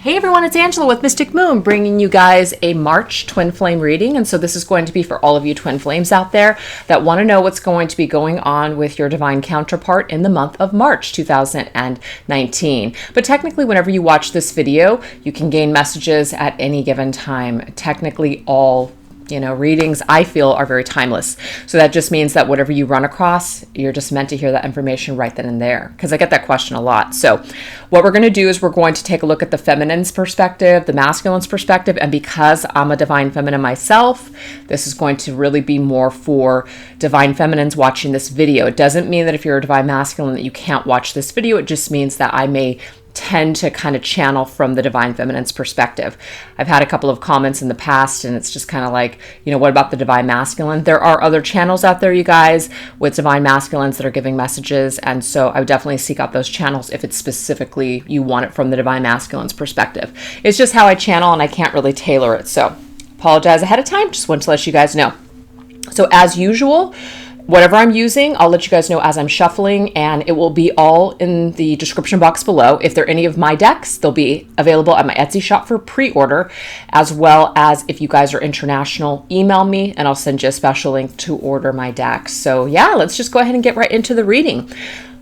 Hey everyone, it's Angela with Mystic Moon, bringing you guys a March twin flame reading. And so this is going to be for all of you twin flames out there that want to know what's going to be going on with your divine counterpart in the month of March 2019. But technically, whenever you watch this video, you can gain messages at any given time. Technically, all readings I feel are very timeless. So that just means that whatever you run across, you're just meant to hear that information right then and there, because I get that question a lot. So what we're going to do is we're going to take a look at the feminine's perspective, the masculine's perspective, and because I'm a divine feminine myself, this is going to really be more for divine feminines watching this video. It doesn't mean that if you're a divine masculine that you can't watch this video. It just means that I may tend to kind of channel from the divine feminine's perspective. I've had a couple of comments in the past and it's just kind of like, what about the divine masculine? There are other channels out there, you guys, with divine masculines that are giving messages. And so I would definitely seek out those channels if it's specifically you want it from the divine masculine's perspective. It's just how I channel and I can't really tailor it. So apologize ahead of time. Just wanted to let you guys know. So as usual, whatever I'm using, I'll let you guys know as I'm shuffling, and it will be all in the description box below. If they're any of my decks, they'll be available at my Etsy shop for pre-order, as well as if you guys are international, email me and I'll send you a special link to order my decks. So yeah, let's just go ahead and get right into the reading.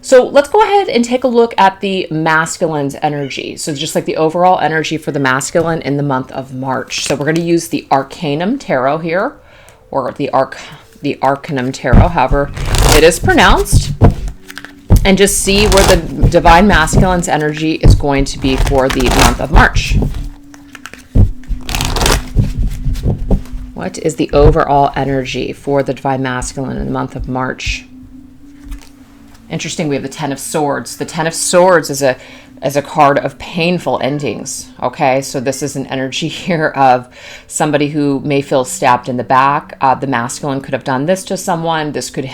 So let's go ahead and take a look at the masculine's energy. So just like the overall energy for the masculine in the month of March. So we're going to use the Arcanum Tarot here, or the Arcanum Tarot, however it is pronounced, and just see where the divine masculine's energy is going to be for the month of March. What is the overall energy for the divine masculine in the month of March? Interesting, we have the Ten of Swords. The Ten of Swords is a card of painful endings. Okay, so this is an energy here of somebody who may feel stabbed in the back. The masculine could have done this to someone. This could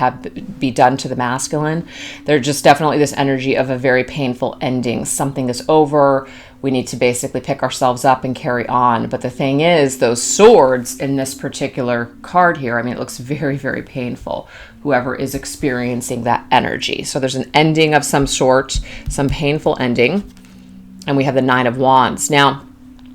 be done to the masculine. There's just definitely this energy of a very painful ending. Something is over. We need to basically pick ourselves up and carry on. But the thing is, those swords in this particular card here, I mean, it looks very, very painful, whoever is experiencing that energy. So there's an ending of some sort, some painful ending. And we have the Nine of Wands. Now,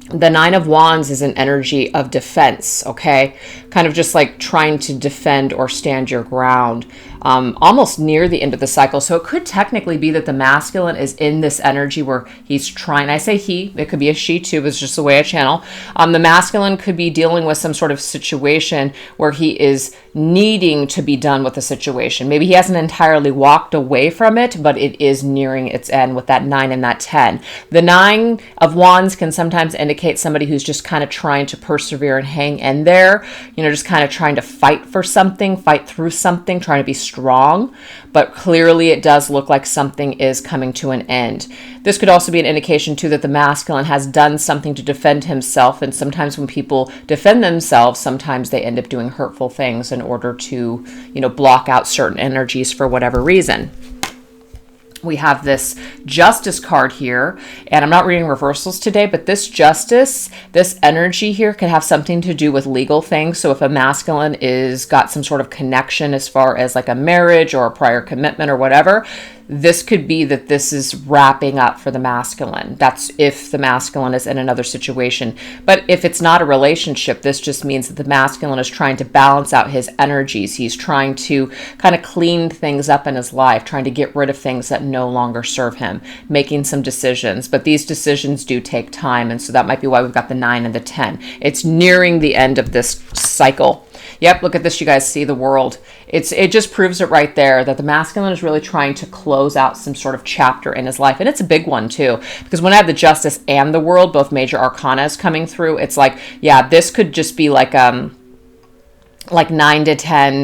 the Nine of Wands is an energy of defense, okay? Kind of just like trying to defend or stand your ground, almost near the end of the cycle. So it could technically be that the masculine is in this energy where he's trying, I say he, it could be a she too, but it's just the way I channel. The masculine could be dealing with some sort of situation where he is needing to be done with the situation. Maybe he hasn't entirely walked away from it, but it is nearing its end with that 9 and that 10. The Nine of Wands can sometimes indicate somebody who's just kind of trying to persevere and hang in there, just kind of trying to fight for something, fight through something, trying to be strong, but clearly it does look like something is coming to an end. This could also be an indication too that the masculine has done something to defend himself, and sometimes when people defend themselves, sometimes they end up doing hurtful things in order to, block out certain energies for whatever reason. We have this Justice card here, and I'm not reading reversals today, but this Justice, this energy here could have something to do with legal things. So if a masculine is got some sort of connection as far as like a marriage or a prior commitment or whatever, this could be that this is wrapping up for the masculine. That's if the masculine is in another situation. But if it's not a relationship, this just means that the masculine is trying to balance out his energies. He's trying to kind of clean things up in his life, trying to get rid of things that no longer serve him, making some decisions. But these decisions do take time, and so that might be why we've got the 9 and the 10. It's nearing the end of this cycle. Yep, look at this, you guys see the World. It just proves it right there that the masculine is really trying to close out some sort of chapter in his life. And it's a big one too, because when I have the Justice and the World, both major arcanas coming through, it's like, yeah, this could just be like 9 to 10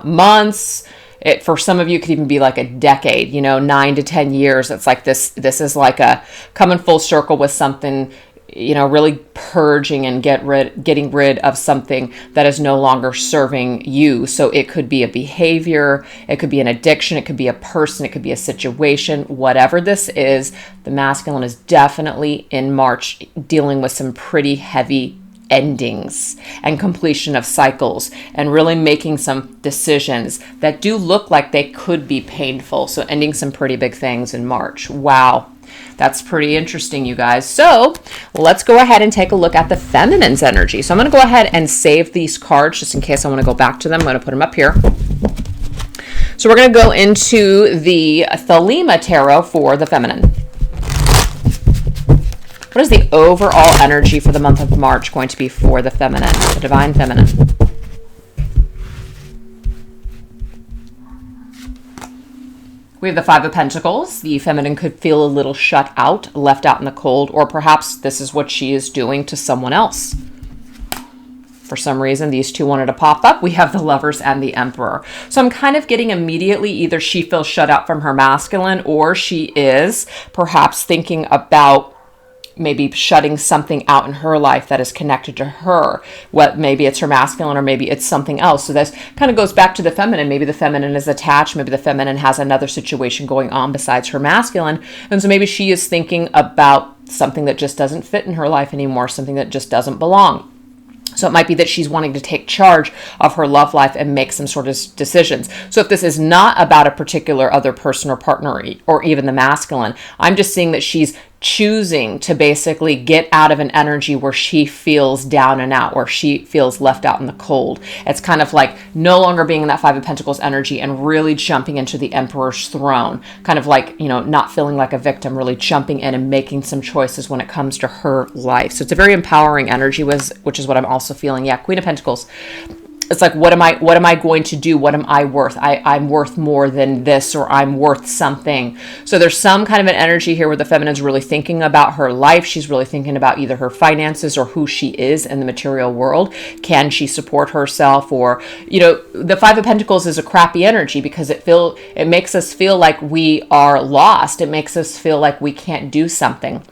months. It, for some of you, could even be like a decade, 9 to 10 years. It's like this is like a coming full circle with something, really purging and getting rid of something that is no longer serving you. So it could be a behavior, it could be an addiction, it could be a person, it could be a situation. Whatever this is, the masculine is definitely in March dealing with some pretty heavy endings and completion of cycles, and really making some decisions that do look like they could be painful. So ending some pretty big things in March. Wow. That's pretty interesting, you guys. So let's go ahead and take a look at the feminine's energy. So I'm going to go ahead and save these cards just in case I want to go back to them. I'm going to put them up here. So we're going to go into the Thelema Tarot for the feminine. What is the overall energy for the month of March going to be for the feminine, the divine feminine? We have the Five of Pentacles. The feminine could feel a little shut out, left out in the cold, or perhaps this is what she is doing to someone else. For some reason, these two wanted to pop up. We have the Lovers and the Emperor. So I'm kind of getting immediately either she feels shut out from her masculine, or she is perhaps thinking about maybe shutting something out in her life that is connected to her. What, maybe it's her masculine, or maybe it's something else. So this kind of goes back to the feminine. Maybe the feminine is attached. Maybe the feminine has another situation going on besides her masculine. And so maybe she is thinking about something that just doesn't fit in her life anymore, something that just doesn't belong. So it might be that she's wanting to take charge of her love life and make some sort of decisions. So if this is not about a particular other person or partner or even the masculine, I'm just seeing that she's choosing to basically get out of an energy where she feels down and out, where she feels left out in the cold. It's kind of like no longer being in that Five of Pentacles energy and really jumping into the Emperor's throne, kind of like, you know, not feeling like a victim, really jumping in and making some choices when it comes to her life. So it's a very empowering energy, which is what I'm also feeling. Yeah, Queen of Pentacles. It's like, what am I going to do? What am I worth? I'm worth more than this, or I'm worth something. So there's some kind of an energy here where the feminine's really thinking about her life. She's really thinking about either her finances or who she is in the material world. Can she support herself? Or, you know, the Five of Pentacles is a crappy energy because it makes us feel like we are lost. It makes us feel like we can't do something.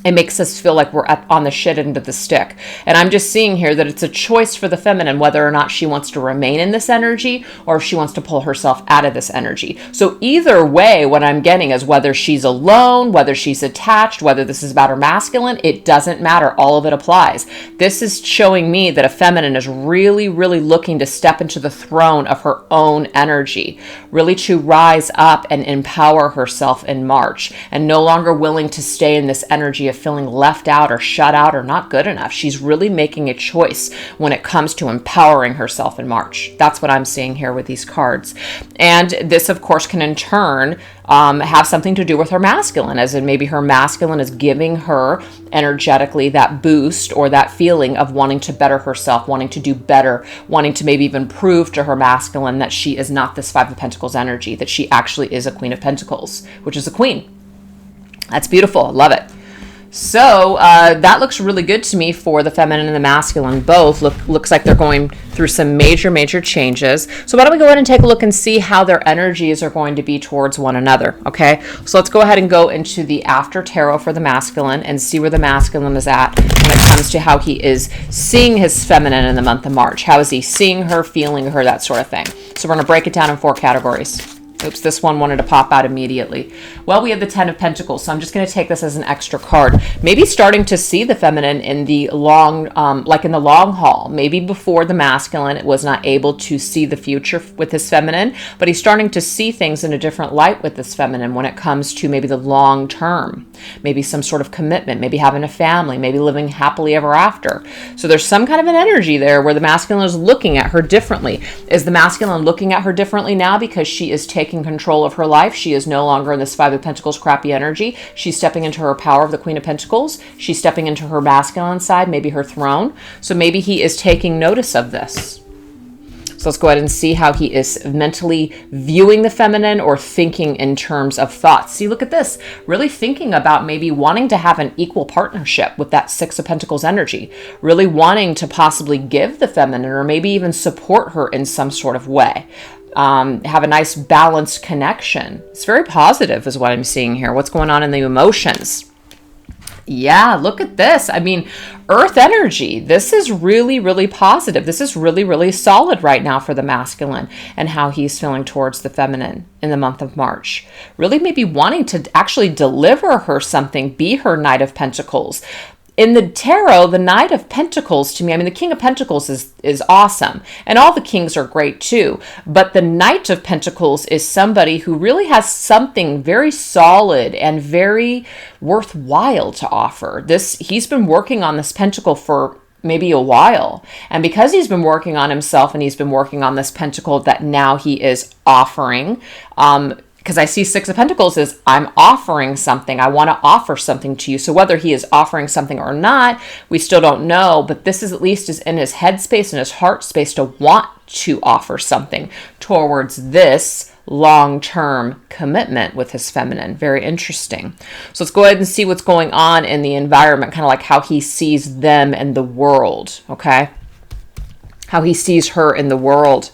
It makes us feel like we're on the shit end of the stick. And I'm just seeing here that it's a choice for the feminine whether or not she wants to remain in this energy or if she wants to pull herself out of this energy. So either way, what I'm getting is whether she's alone, whether she's attached, whether this is about her masculine, it doesn't matter. All of it applies. This is showing me that a feminine is really, really looking to step into the throne of her own energy, really to rise up and empower herself in March, and no longer willing to stay in this energy of feeling left out or shut out or not good enough. She's really making a choice when it comes to empowering herself in March. That's what I'm seeing here with these cards. And this, of course, can in turn have something to do with her masculine, as in maybe her masculine is giving her energetically that boost or that feeling of wanting to better herself, wanting to do better, wanting to maybe even prove to her masculine that she is not this Five of Pentacles energy, that she actually is a Queen of Pentacles, which is a queen. That's beautiful. I love it. So that looks really good to me for the feminine and the masculine. Both looks like they're going through some major changes. So why don't we go ahead and take a look and see how their energies are going to be towards one another, okay? So let's go ahead and go into the After Tarot for the masculine and see where the masculine is at when it comes to how he is seeing his feminine in the month of March. How is he seeing her, feeling her, that sort of thing. So we're going to break it down in 4 categories. Oops, this one wanted to pop out immediately. Well, we have the Ten of Pentacles, so I'm just going to take this as an extra card. Maybe starting to see the feminine in the long, like in the long haul. Maybe before the masculine was not able to see the future with his feminine, but he's starting to see things in a different light with this feminine when it comes to maybe the long term. Maybe some sort of commitment, maybe having a family, maybe living happily ever after. So there's some kind of an energy there where the masculine is looking at her differently. Is the masculine looking at her differently now because she is taking control of her life? She is no longer in this Five of Pentacles crappy energy. She's stepping into her power of the Queen of Pentacles. She's stepping into her masculine side, maybe her throne. So maybe he is taking notice of this. So let's go ahead and see how he is mentally viewing the feminine or thinking in terms of thoughts. See, look at this. Really thinking about maybe wanting to have an equal partnership with that Six of Pentacles energy. Really wanting to possibly give the feminine or maybe even support her in some sort of way. Have a nice balanced connection. It's very positive is what I'm seeing here. What's going on in the emotions? Yeah, look at this. I mean, Earth energy. This is really positive. This is really solid right now for the masculine and how he's feeling towards the feminine in the month of March. Really maybe wanting to actually deliver her something, be her Knight of Pentacles. in the tarot, the Knight of Pentacles, to me, I mean, the King of Pentacles is awesome. And all the kings are great too. But the Knight of Pentacles is somebody who really has something very solid and very worthwhile to offer. He's been working on this pentacle for maybe a while. And because he's been working on himself and he's been working on this pentacle that now he is offering, because I see Six of Pentacles as I'm offering something. I want to offer something to you. So whether he is offering something or not, we still don't know. But this is at least in his headspace and his heart space to want to offer something towards this long-term commitment with his feminine. Very interesting. So let's go ahead and see what's going on in the environment, kind of like how he sees them and the world, okay? How he sees her in the world.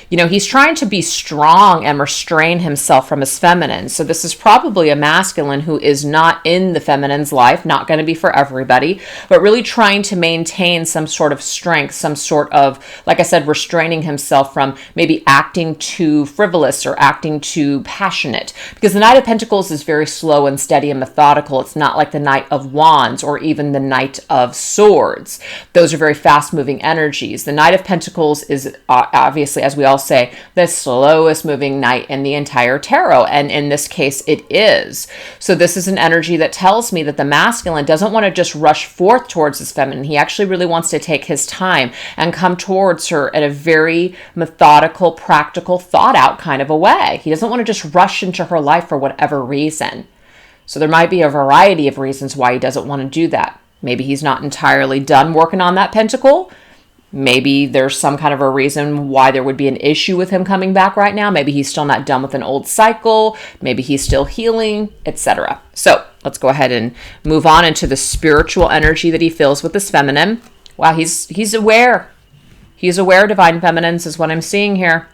You know, he's trying to be strong and restrain himself from his feminine. So this is probably a masculine who is not in the feminine's life, not going to be for everybody, but really trying to maintain some sort of strength, some sort of, like I said, restraining himself from maybe acting too frivolous or acting too passionate. Because the Knight of Pentacles is very slow and steady and methodical. It's not like the Knight of Wands or even the Knight of Swords. Those are very fast-moving energies. The Knight of Pentacles is obviously, as we all say, the slowest moving knight in the entire tarot, and in this case it is. So this is an energy that tells me that the masculine doesn't want to just rush forth towards his feminine. He actually really wants to take his time and come towards her in a very methodical, practical, thought out kind of a way. He doesn't want to just rush into her life for whatever reason. So there might be a variety of reasons why he doesn't want to do that. Maybe he's not entirely done working on that pentacle. Maybe there's some kind of a reason why there would be an issue with him coming back right now. Maybe he's still not done with an old cycle. Maybe he's still healing, etc. So let's go ahead and move on into the spiritual energy that he feels with this feminine. Wow, he's aware. He's aware, divine feminines, is what I'm seeing here.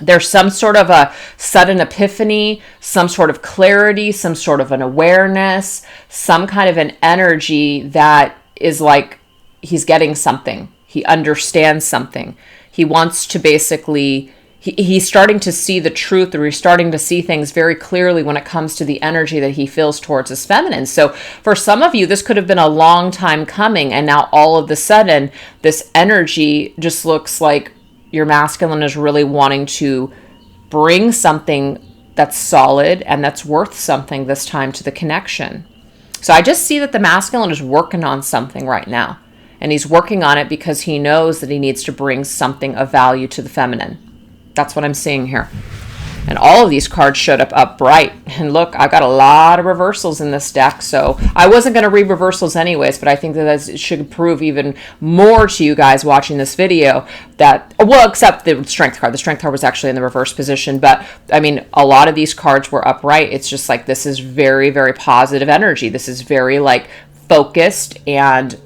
There's some sort of a sudden epiphany, some sort of clarity, some sort of an awareness, some kind of an energy that is like he's getting something. He understands something. He wants to basically, he's starting to see the truth, or he's starting to see things very clearly when it comes to the energy that he feels towards his feminine. So for some of you, this could have been a long time coming, and now all of a sudden, this energy just looks like your masculine is really wanting to bring something that's solid and that's worth something this time to the connection. So I just see that the masculine is working on something right now. And he's working on it because he knows that he needs to bring something of value to the feminine. That's what I'm seeing here. And all of these cards showed up upright. And look, I've got a lot of reversals in this deck. So I wasn't going to read reversals anyways, but I think that should prove even more to you guys watching this video that, well, except the strength card. The strength card was actually in the reverse position. But I mean, a lot of these cards were upright. It's just like, this is very, very positive energy. This is very like focused, and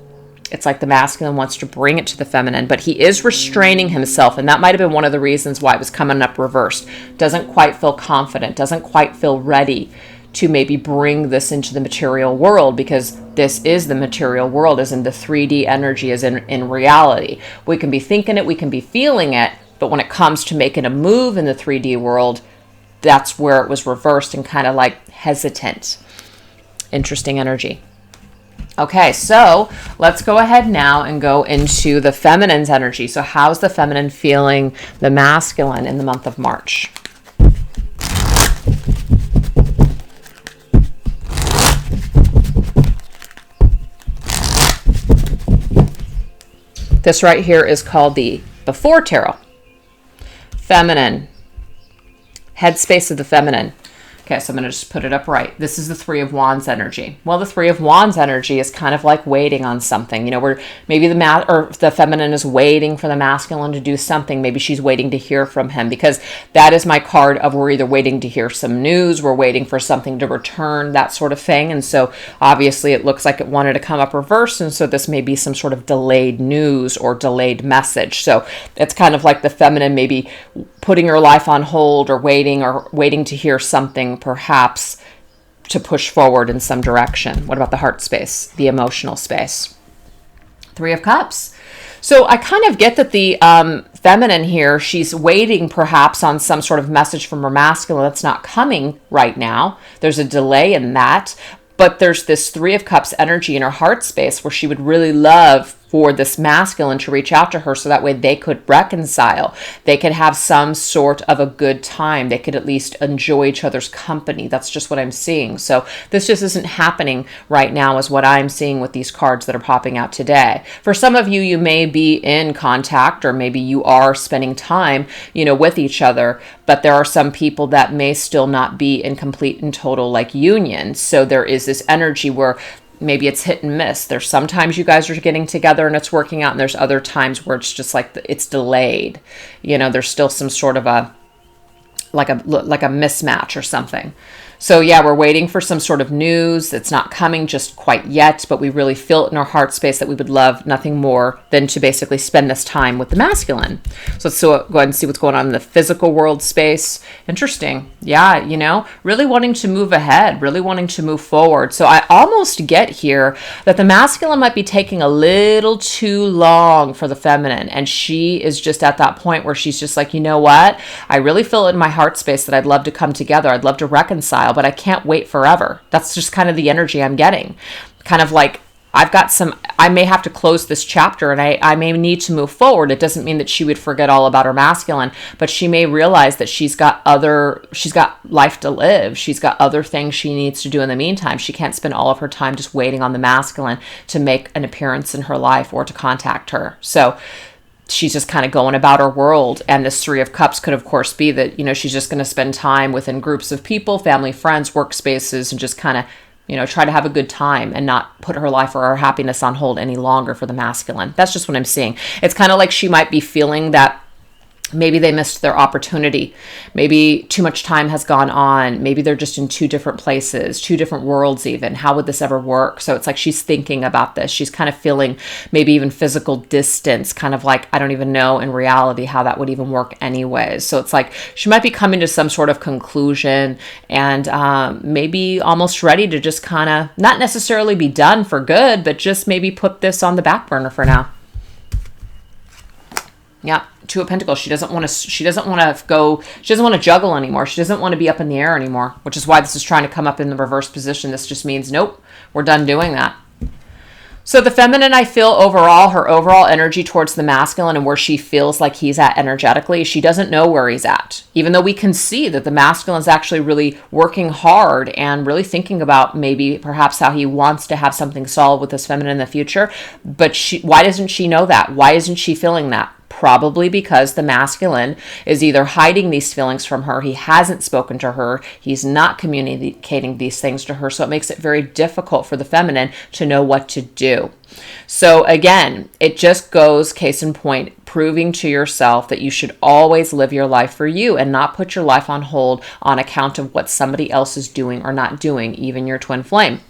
it's like the masculine wants to bring it to the feminine, but he is restraining himself. And that might have been one of the reasons why it was coming up reversed. Doesn't quite feel confident, doesn't quite feel ready to maybe bring this into the material world, because this is the material world, as in the 3D energy, as in reality. We can be thinking it, we can be feeling it, but when it comes to making a move in the 3D world, that's where it was reversed and kind of like hesitant. Interesting energy. Okay, so let's go ahead now and go into the feminine's energy. So how's the feminine feeling the masculine in the month of March? This right here is called the Before Tarot. Feminine. Headspace of the feminine. Okay, so I'm going to just put it up right. This is the Three of Wands energy. Well, the Three of Wands energy is kind of like waiting on something. You know, where maybe the feminine is waiting for the masculine to do something. Maybe she's waiting to hear from him, because that is my card of we're either waiting to hear some news, we're waiting for something to return, that sort of thing. And so obviously it looks like it wanted to come up reverse. And so this may be some sort of delayed news or delayed message. So it's kind of like the feminine maybe putting her life on hold, or waiting to hear something, perhaps to push forward in some direction. What about the heart space, the emotional space? Three of Cups. So I kind of get that the feminine here, she's waiting perhaps on some sort of message from her masculine that's not coming right now. There's a delay in that. But there's this Three of Cups energy in her heart space where she would really love for this masculine to reach out to her so that way they could reconcile. They could have some sort of a good time. They could at least enjoy each other's company. That's just what I'm seeing. So this just isn't happening right now is what I'm seeing with these cards that are popping out today. For some of you, you may be in contact or maybe you are spending time, with each other, but there are some people that may still not be in complete and total union. So there is this energy where maybe it's hit and miss. There's sometimes you guys are getting together and it's working out, and there's other times where it's just it's delayed. There's still some sort of a mismatch or something. So yeah, we're waiting for some sort of news. It's not coming just quite yet, but we really feel it in our heart space that we would love nothing more than to basically spend this time with the masculine. So let's go ahead and see what's going on in the physical world space. Interesting. Yeah, really wanting to move ahead, really wanting to move forward. So I almost get here that the masculine might be taking a little too long for the feminine. And she is just at that point where she's just like, you know what? I really feel it in my heart space that I'd love to come together. I'd love to reconcile, but I can't wait forever. That's just kind of the energy I'm getting. Kind of like I may have to close this chapter and I may need to move forward. It doesn't mean that she would forget all about her masculine, but she may realize that she's got life to live. She's got other things she needs to do in the meantime. She can't spend all of her time just waiting on the masculine to make an appearance in her life or to contact her. So she's just kind of going about her world. And this Three of Cups could, of course, be that, she's just going to spend time within groups of people, family, friends, workspaces, and just kind of, try to have a good time and not put her life or her happiness on hold any longer for the masculine. That's just what I'm seeing. It's kind of like she might be feeling that maybe they missed their opportunity. Maybe too much time has gone on. Maybe they're just in two different places, two different worlds even. How would this ever work? So it's like she's thinking about this. She's kind of feeling maybe even physical distance, kind of like, I don't even know in reality how that would even work anyways. So it's like she might be coming to some sort of conclusion and maybe almost ready to just kind of not necessarily be done for good, but just maybe put this on the back burner for now. Yeah. Two of Pentacles. She doesn't want to juggle anymore. She doesn't want to be up in the air anymore, which is why this is trying to come up in the reverse position. This just means, nope, we're done doing that. So the feminine, I feel overall, her overall energy towards the masculine and where she feels like he's at energetically, she doesn't know where he's at. Even though we can see that the masculine is actually really working hard and really thinking about maybe perhaps how he wants to have something solid with this feminine in the future. But why doesn't she know that? Why isn't she feeling that? Probably because the masculine is either hiding these feelings from her. He hasn't spoken to her. He's not communicating these things to her. So it makes it very difficult for the feminine to know what to do. So again, it just goes, case in point, proving to yourself that you should always live your life for you and not put your life on hold on account of what somebody else is doing or not doing, even your twin flame.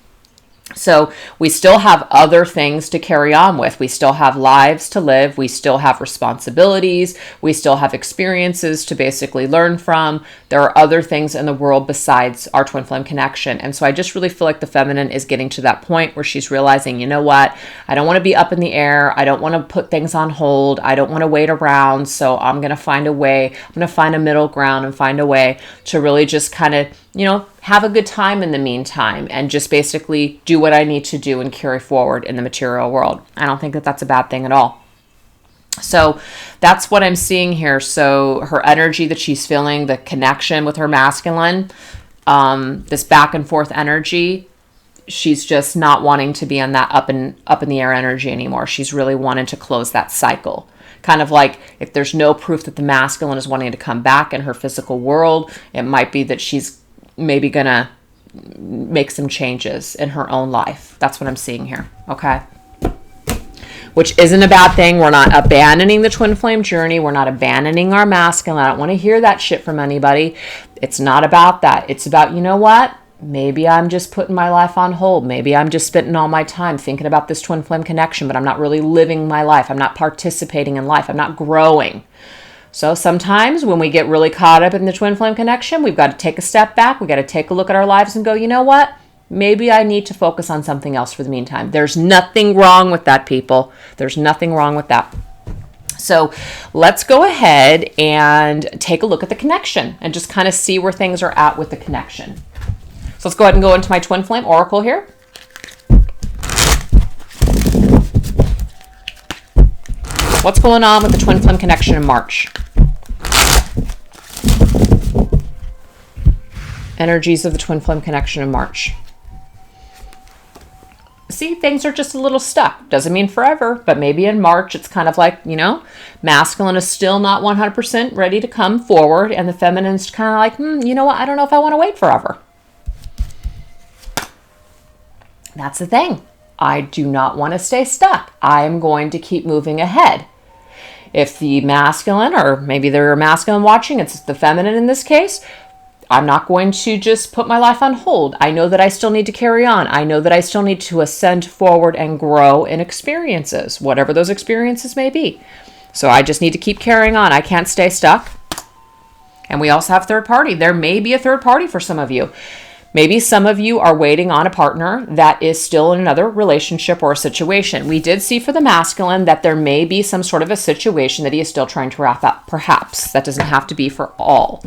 So we still have other things to carry on with. We still have lives to live. We still have responsibilities. We still have experiences to basically learn from. There are other things in the world besides our twin flame connection. And so I just really feel like the feminine is getting to that point where she's realizing, you know what? I don't want to be up in the air. I don't want to put things on hold. I don't want to wait around. So I'm going to find a way. I'm going to find a middle ground and find a way to really just kind of, have a good time in the meantime and just basically do what I need to do and carry forward in the material world. I don't think that that's a bad thing at all. So that's what I'm seeing here. So her energy that she's feeling, the connection with her masculine, this back and forth energy, she's just not wanting to be on that up in the air energy anymore. She's really wanting to close that cycle. Kind of like if there's no proof that the masculine is wanting to come back in her physical world, it might be that she's maybe gonna make some changes in her own life. That's what I'm seeing here, okay? Which isn't a bad thing. We're not abandoning the twin flame journey. We're not abandoning our masculine. I don't want to hear that shit from anybody. It's not about that. It's about, you know what? Maybe I'm just putting my life on hold. Maybe I'm just spending all my time thinking about this twin flame connection, but I'm not really living my life. I'm not participating in life. I'm not growing. So sometimes when we get really caught up in the twin flame connection, we've got to take a step back. We've got to take a look at our lives and go, you know what? Maybe I need to focus on something else for the meantime. There's nothing wrong with that, people. There's nothing wrong with that. So let's go ahead and take a look at the connection and just kind of see where things are at with the connection. So let's go ahead and go into my twin flame oracle here. What's going on with the twin flame connection in March? Energies of the twin flame connection in March. See, things are just a little stuck. Doesn't mean forever, but maybe in March it's kind of like, you know, masculine is still not 100% ready to come forward, and the feminine's kind of like, you know what, I don't know if I want to wait forever. That's the thing. I do not want to stay stuck. I am going to keep moving ahead. If the masculine, or maybe they're a masculine watching, it's the feminine in this case, I'm not going to just put my life on hold. I know that I still need to carry on. I know that I still need to ascend forward and grow in experiences, whatever those experiences may be. So I just need to keep carrying on. I can't stay stuck. And we also have third party. There may be a third party for some of you. Maybe some of you are waiting on a partner that is still in another relationship or a situation. We did see for the masculine that there may be some sort of a situation that he is still trying to wrap up. Perhaps. That doesn't have to be for all.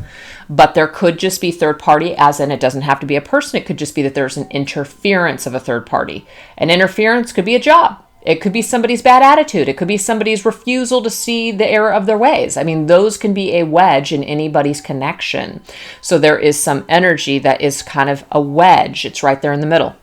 But there could just be third party, as in it doesn't have to be a person. It could just be that there's an interference of a third party. An interference could be a job. It could be somebody's bad attitude. It could be somebody's refusal to see the error of their ways. I mean, those can be a wedge in anybody's connection. So there is some energy that is kind of a wedge. It's right there in the middle.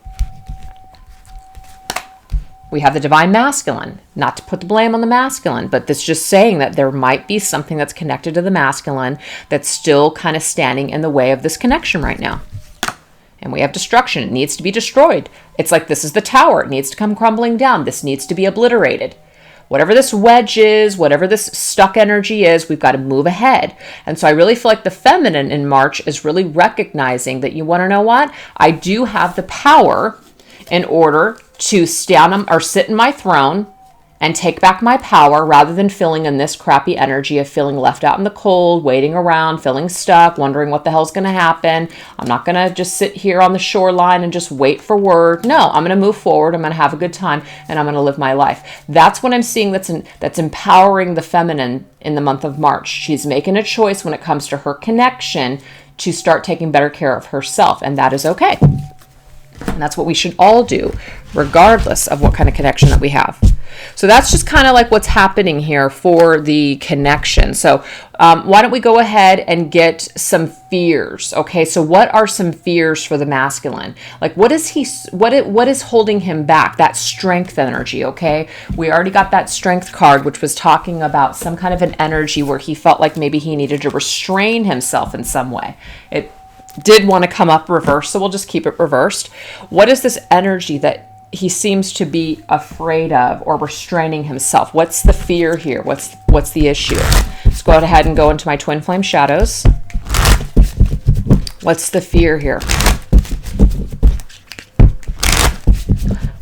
We have the divine masculine. Not to put the blame on the masculine, but that's just saying that there might be something that's connected to the masculine that's still kind of standing in the way of this connection right now. And we have destruction. It needs to be destroyed. It's like this is the tower. It needs to come crumbling down. This needs to be obliterated. Whatever this wedge is, whatever this stuck energy is, we've got to move ahead. And so I really feel like the feminine in March is really recognizing that, you want to know what? I do have the power in order to stand on, or sit in my throne and take back my power, rather than feeling in this crappy energy of feeling left out in the cold, waiting around, feeling stuck, wondering what the hell's going to happen. I'm not going to just sit here on the shoreline and just wait for word. No, I'm going to move forward. I'm going to have a good time, and I'm going to live my life. That's what I'm seeing that's empowering the feminine in the month of March. She's making a choice when it comes to her connection to start taking better care of herself, and that is okay. And that's what we should all do, regardless of what kind of connection that we have. So that's just kind of like what's happening here for the connection. So why don't we go ahead and get some fears? Okay, so what are some fears for the masculine? Like, what is holding him back? That strength energy, okay? We already got that strength card, which was talking about some kind of an energy where he felt like maybe he needed to restrain himself in some way. It did want to come up reversed, so we'll just keep it reversed. What is this energy that he seems to be afraid of or restraining himself? What's the fear here? What's the issue? Let's go ahead and go into my twin flame shadows. What's the fear here?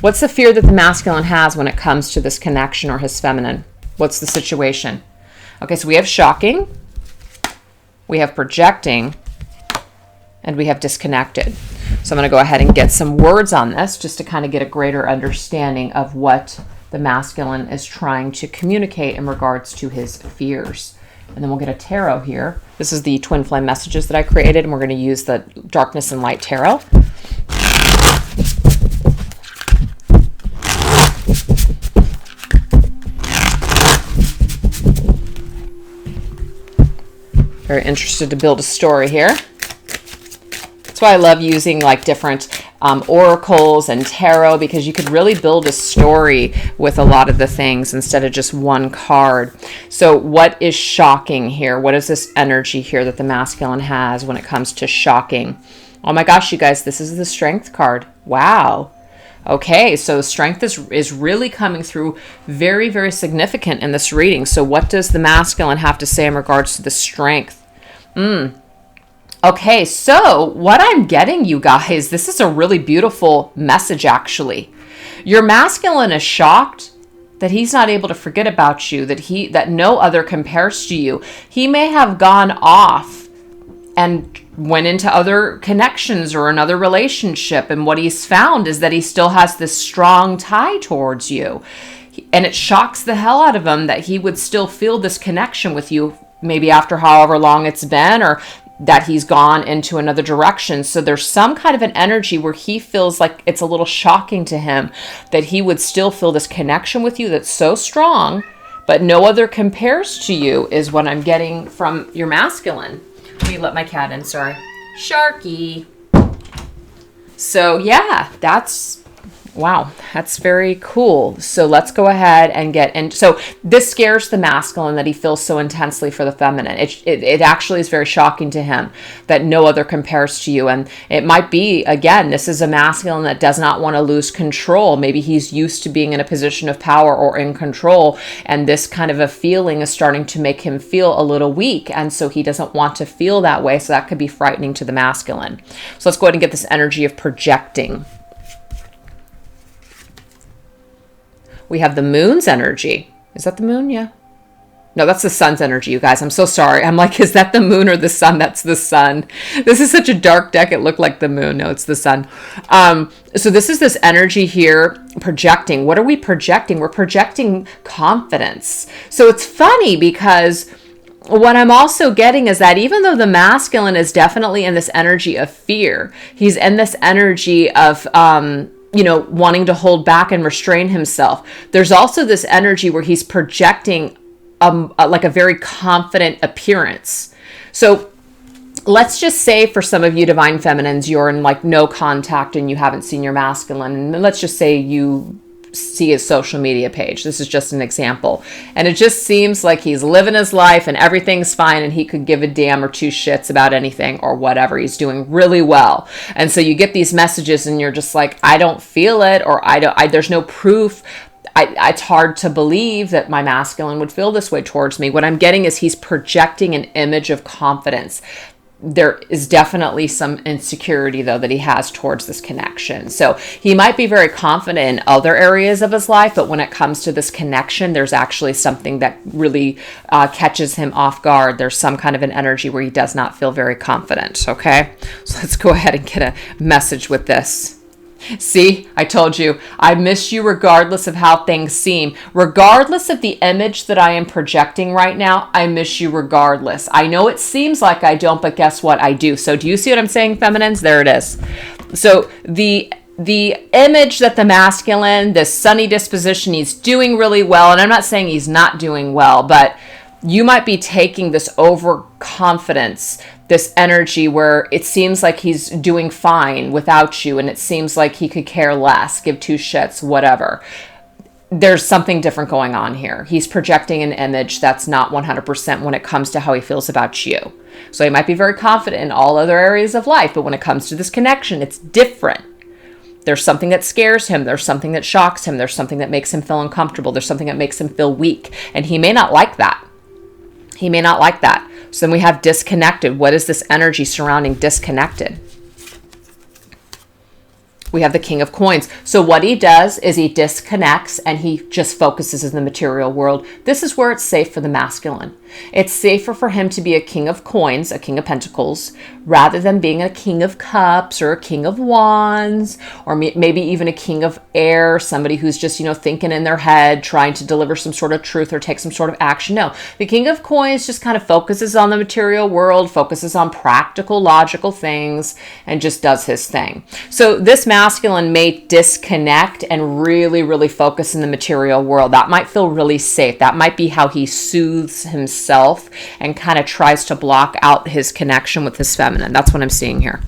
What's the fear that the masculine has when it comes to this connection or his feminine? What's the situation? Okay, so we have shocking, we have projecting, and we have disconnected. So I'm going to go ahead and get some words on this just to kind of get a greater understanding of what the masculine is trying to communicate in regards to his fears. And then we'll get a tarot here. This is the twin flame messages that I created, and we're going to use the darkness and light tarot. Very interested to build a story here. That's why I love using like different oracles and tarot, because you could really build a story with a lot of the things instead of just one card. So what is shocking here? What is this energy here that the masculine has when it comes to shocking? Oh my gosh, you guys, this is the strength card. Wow. Okay, so strength is really coming through very, very significant in this reading. So what does the masculine have to say in regards to the strength? Okay, so what I'm getting, you guys, this is a really beautiful message, actually. Your masculine is shocked that he's not able to forget about you, that no other compares to you. He may have gone off and went into other connections or another relationship, and what he's found is that he still has this strong tie towards you. And it shocks the hell out of him that he would still feel this connection with you, maybe after however long it's been, or that he's gone into another direction. So there's some kind of an energy where he feels like it's a little shocking to him that he would still feel this connection with you that's so strong, but no other compares to you, is what I'm getting from your masculine. Let me let my cat in, sorry. Sharky. So yeah, wow, that's very cool. So let's go ahead and get in. So this scares the masculine, that he feels so intensely for the feminine. It actually is very shocking to him that no other compares to you. And it might be, again, this is a masculine that does not want to lose control. Maybe he's used to being in a position of power or in control, and this kind of a feeling is starting to make him feel a little weak. And so he doesn't want to feel that way. So that could be frightening to the masculine. So let's go ahead and get this energy of projecting. We have the moon's energy. Is that the moon? Yeah. No, that's the sun's energy, you guys. I'm so sorry. I'm like, is that the moon or the sun? That's the sun. This is such a dark deck. It looked like the moon. No, it's the sun. So this is this energy here projecting. What are we projecting? We're projecting confidence. So it's funny because what I'm also getting is that even though the masculine is definitely in this energy of fear, he's in this energy of, wanting to hold back and restrain himself. There's also this energy where he's projecting like a very confident appearance. So let's just say for some of you divine feminines, you're in like no contact and you haven't seen your masculine. And let's just say you see his social media page. This is just an example. And it just seems like he's living his life and everything's fine and he could give a damn or two shits about anything or whatever. He's doing really well. And so you get these messages and you're just like, I don't feel it, or there's no proof. It's hard to believe that my masculine would feel this way towards me. What I'm getting is he's projecting an image of confidence. There is definitely some insecurity, though, that he has towards this connection. So he might be very confident in other areas of his life, but when it comes to this connection, there's actually something that really catches him off guard. There's some kind of an energy where he does not feel very confident, okay? So let's go ahead and get a message with this. See, I told you, I miss you regardless of how things seem. Regardless of the image that I am projecting right now, I miss you regardless. I know it seems like I don't, but guess what? I do. So do you see what I'm saying, feminines? There it is. So the image that the masculine, this sunny disposition, he's doing really well. And I'm not saying he's not doing well, but you might be taking this overconfidence, this energy where it seems like he's doing fine without you, and it seems like he could care less, give two shits, whatever. There's something different going on here. He's projecting an image that's not 100% when it comes to how he feels about you. So he might be very confident in all other areas of life, but when it comes to this connection, it's different. There's something that scares him. There's something that shocks him. There's something that makes him feel uncomfortable. There's something that makes him feel weak, and he may not like that. He may not like that. So then we have disconnected. What is this energy surrounding disconnected? We have the King of Coins. So what he does is he disconnects and he just focuses in the material world. This is where it's safe for the masculine. It's safer for him to be a King of Coins, a King of Pentacles, rather than being a King of Cups or a King of Wands, or maybe even a King of Air, somebody who's just, thinking in their head, trying to deliver some sort of truth or take some sort of action. No, the King of Coins just kind of focuses on the material world, focuses on practical, logical things, and just does his thing. So this masculine may disconnect and really, really focus in the material world. That might feel really safe. That might be how he soothes himself and kind of tries to block out his connection with his feminine. That's what I'm seeing here.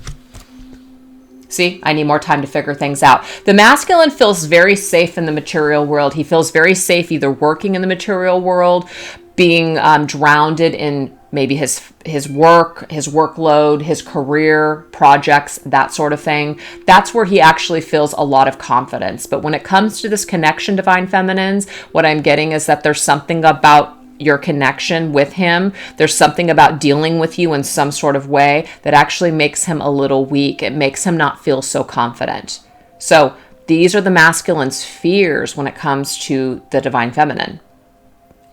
See, I need more time to figure things out. The masculine feels very safe in the material world. He feels very safe either working in the material world, being drowned in maybe his work, his workload, his career, projects, that sort of thing. That's where he actually feels a lot of confidence. But when it comes to this connection, divine feminines, what I'm getting is that there's something about your connection with him. There's something about dealing with you in some sort of way that actually makes him a little weak. It makes him not feel so confident. So these are the masculine's fears when it comes to the divine feminine.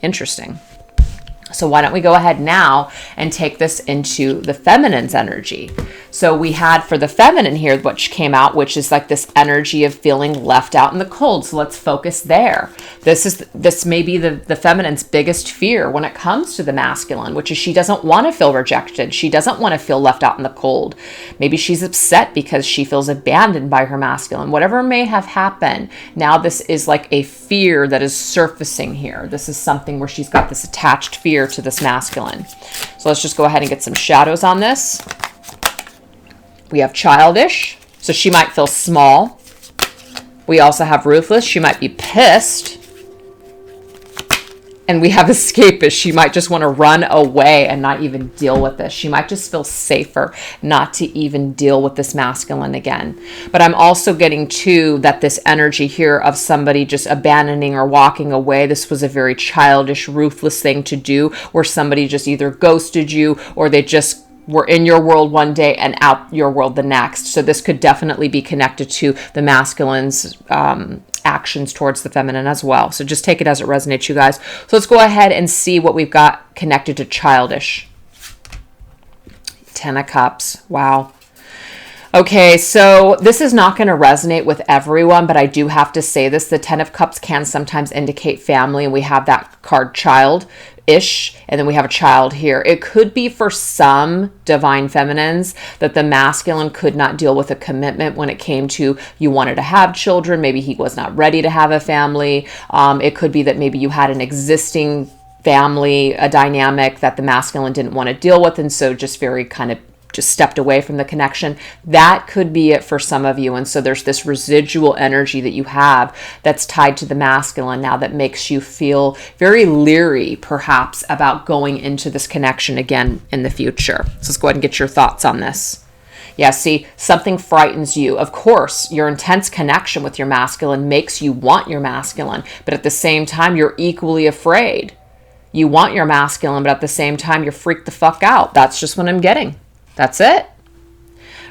Interesting. So why don't we go ahead now and take this into the feminine's energy? So we had for the feminine here, which came out, which is like this energy of feeling left out in the cold. So let's focus there. This may be the feminine's biggest fear when it comes to the masculine, which is she doesn't want to feel rejected. She doesn't want to feel left out in the cold. Maybe she's upset because she feels abandoned by her masculine. Whatever may have happened, now this is like a fear that is surfacing here. This is something where she's got this attached fear to this masculine. So let's just go ahead and get some shadows on this. We have childish, so she might feel small. We also have ruthless. She might be pissed. And we have escapist. She might just want to run away and not even deal with this. She might just feel safer not to even deal with this masculine again. But I'm also getting too that this energy here of somebody just abandoning or walking away, this was a very childish, ruthless thing to do, where somebody just either ghosted you or they just were in your world one day and out your world the next. So this could definitely be connected to the masculine's actions towards the feminine as well. So just take it as it resonates, you guys. So let's go ahead and see what we've got connected to childish. 10 of Cups. Wow. Okay, so this is not going to resonate with everyone, but I do have to say this. The 10 of Cups can sometimes indicate family, and we have that card child-ish, and then we have a child here. It could be for some divine feminines that the masculine could not deal with a commitment when it came to you wanted to have children. Maybe he was not ready to have a family. It could be that maybe you had an existing family, a dynamic that the masculine didn't want to deal with, and so just very kind of just stepped away from the connection. That could be it for some of you. And so there's this residual energy that you have that's tied to the masculine now that makes you feel very leery, perhaps, about going into this connection again in the future. So let's go ahead and get your thoughts on this. Yeah, see, something frightens you. Of course, your intense connection with your masculine makes you want your masculine, but at the same time, you're equally afraid. You want your masculine, but at the same time, you're freaked the fuck out. That's just what I'm getting. That's it.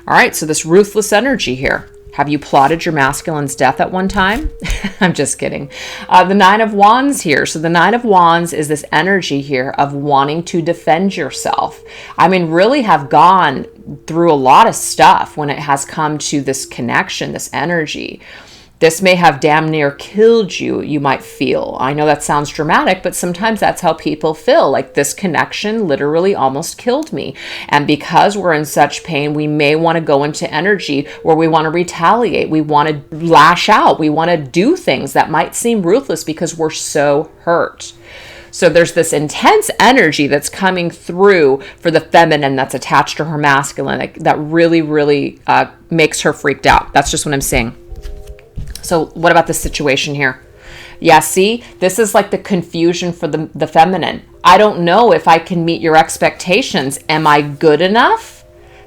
All right, so this ruthless energy here. Have you plotted your masculine's death at one time? I'm just kidding. The 9 of Wands here. So the 9 of Wands is this energy here of wanting to defend yourself. I mean, really have gone through a lot of stuff when it has come to this connection, this energy. This may have damn near killed you, you might feel. I know that sounds dramatic, but sometimes that's how people feel. Like, this connection literally almost killed me. And because we're in such pain, we may want to go into energy where we want to retaliate. We want to lash out. We want to do things that might seem ruthless because we're so hurt. So there's this intense energy that's coming through for the feminine that's attached to her masculine that really, really makes her freaked out. That's just what I'm saying. So what about this situation here? Yeah, see, this is like the confusion for the feminine. I don't know if I can meet your expectations. Am I good enough?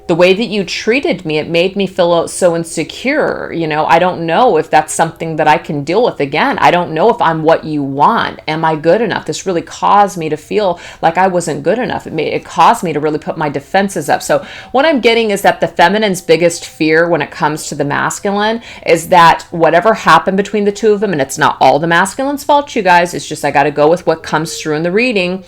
The way that you treated me, it made me feel so insecure. You know, I don't know if that's something that I can deal with again. I don't know if I'm what you want. Am I good enough? This really caused me to feel like I wasn't good enough. It caused me to really put my defenses up. So what I'm getting is that the feminine's biggest fear when it comes to the masculine is that whatever happened between the two of them, and it's not all the masculine's fault, you guys, it's just I got to go with what comes through in the reading.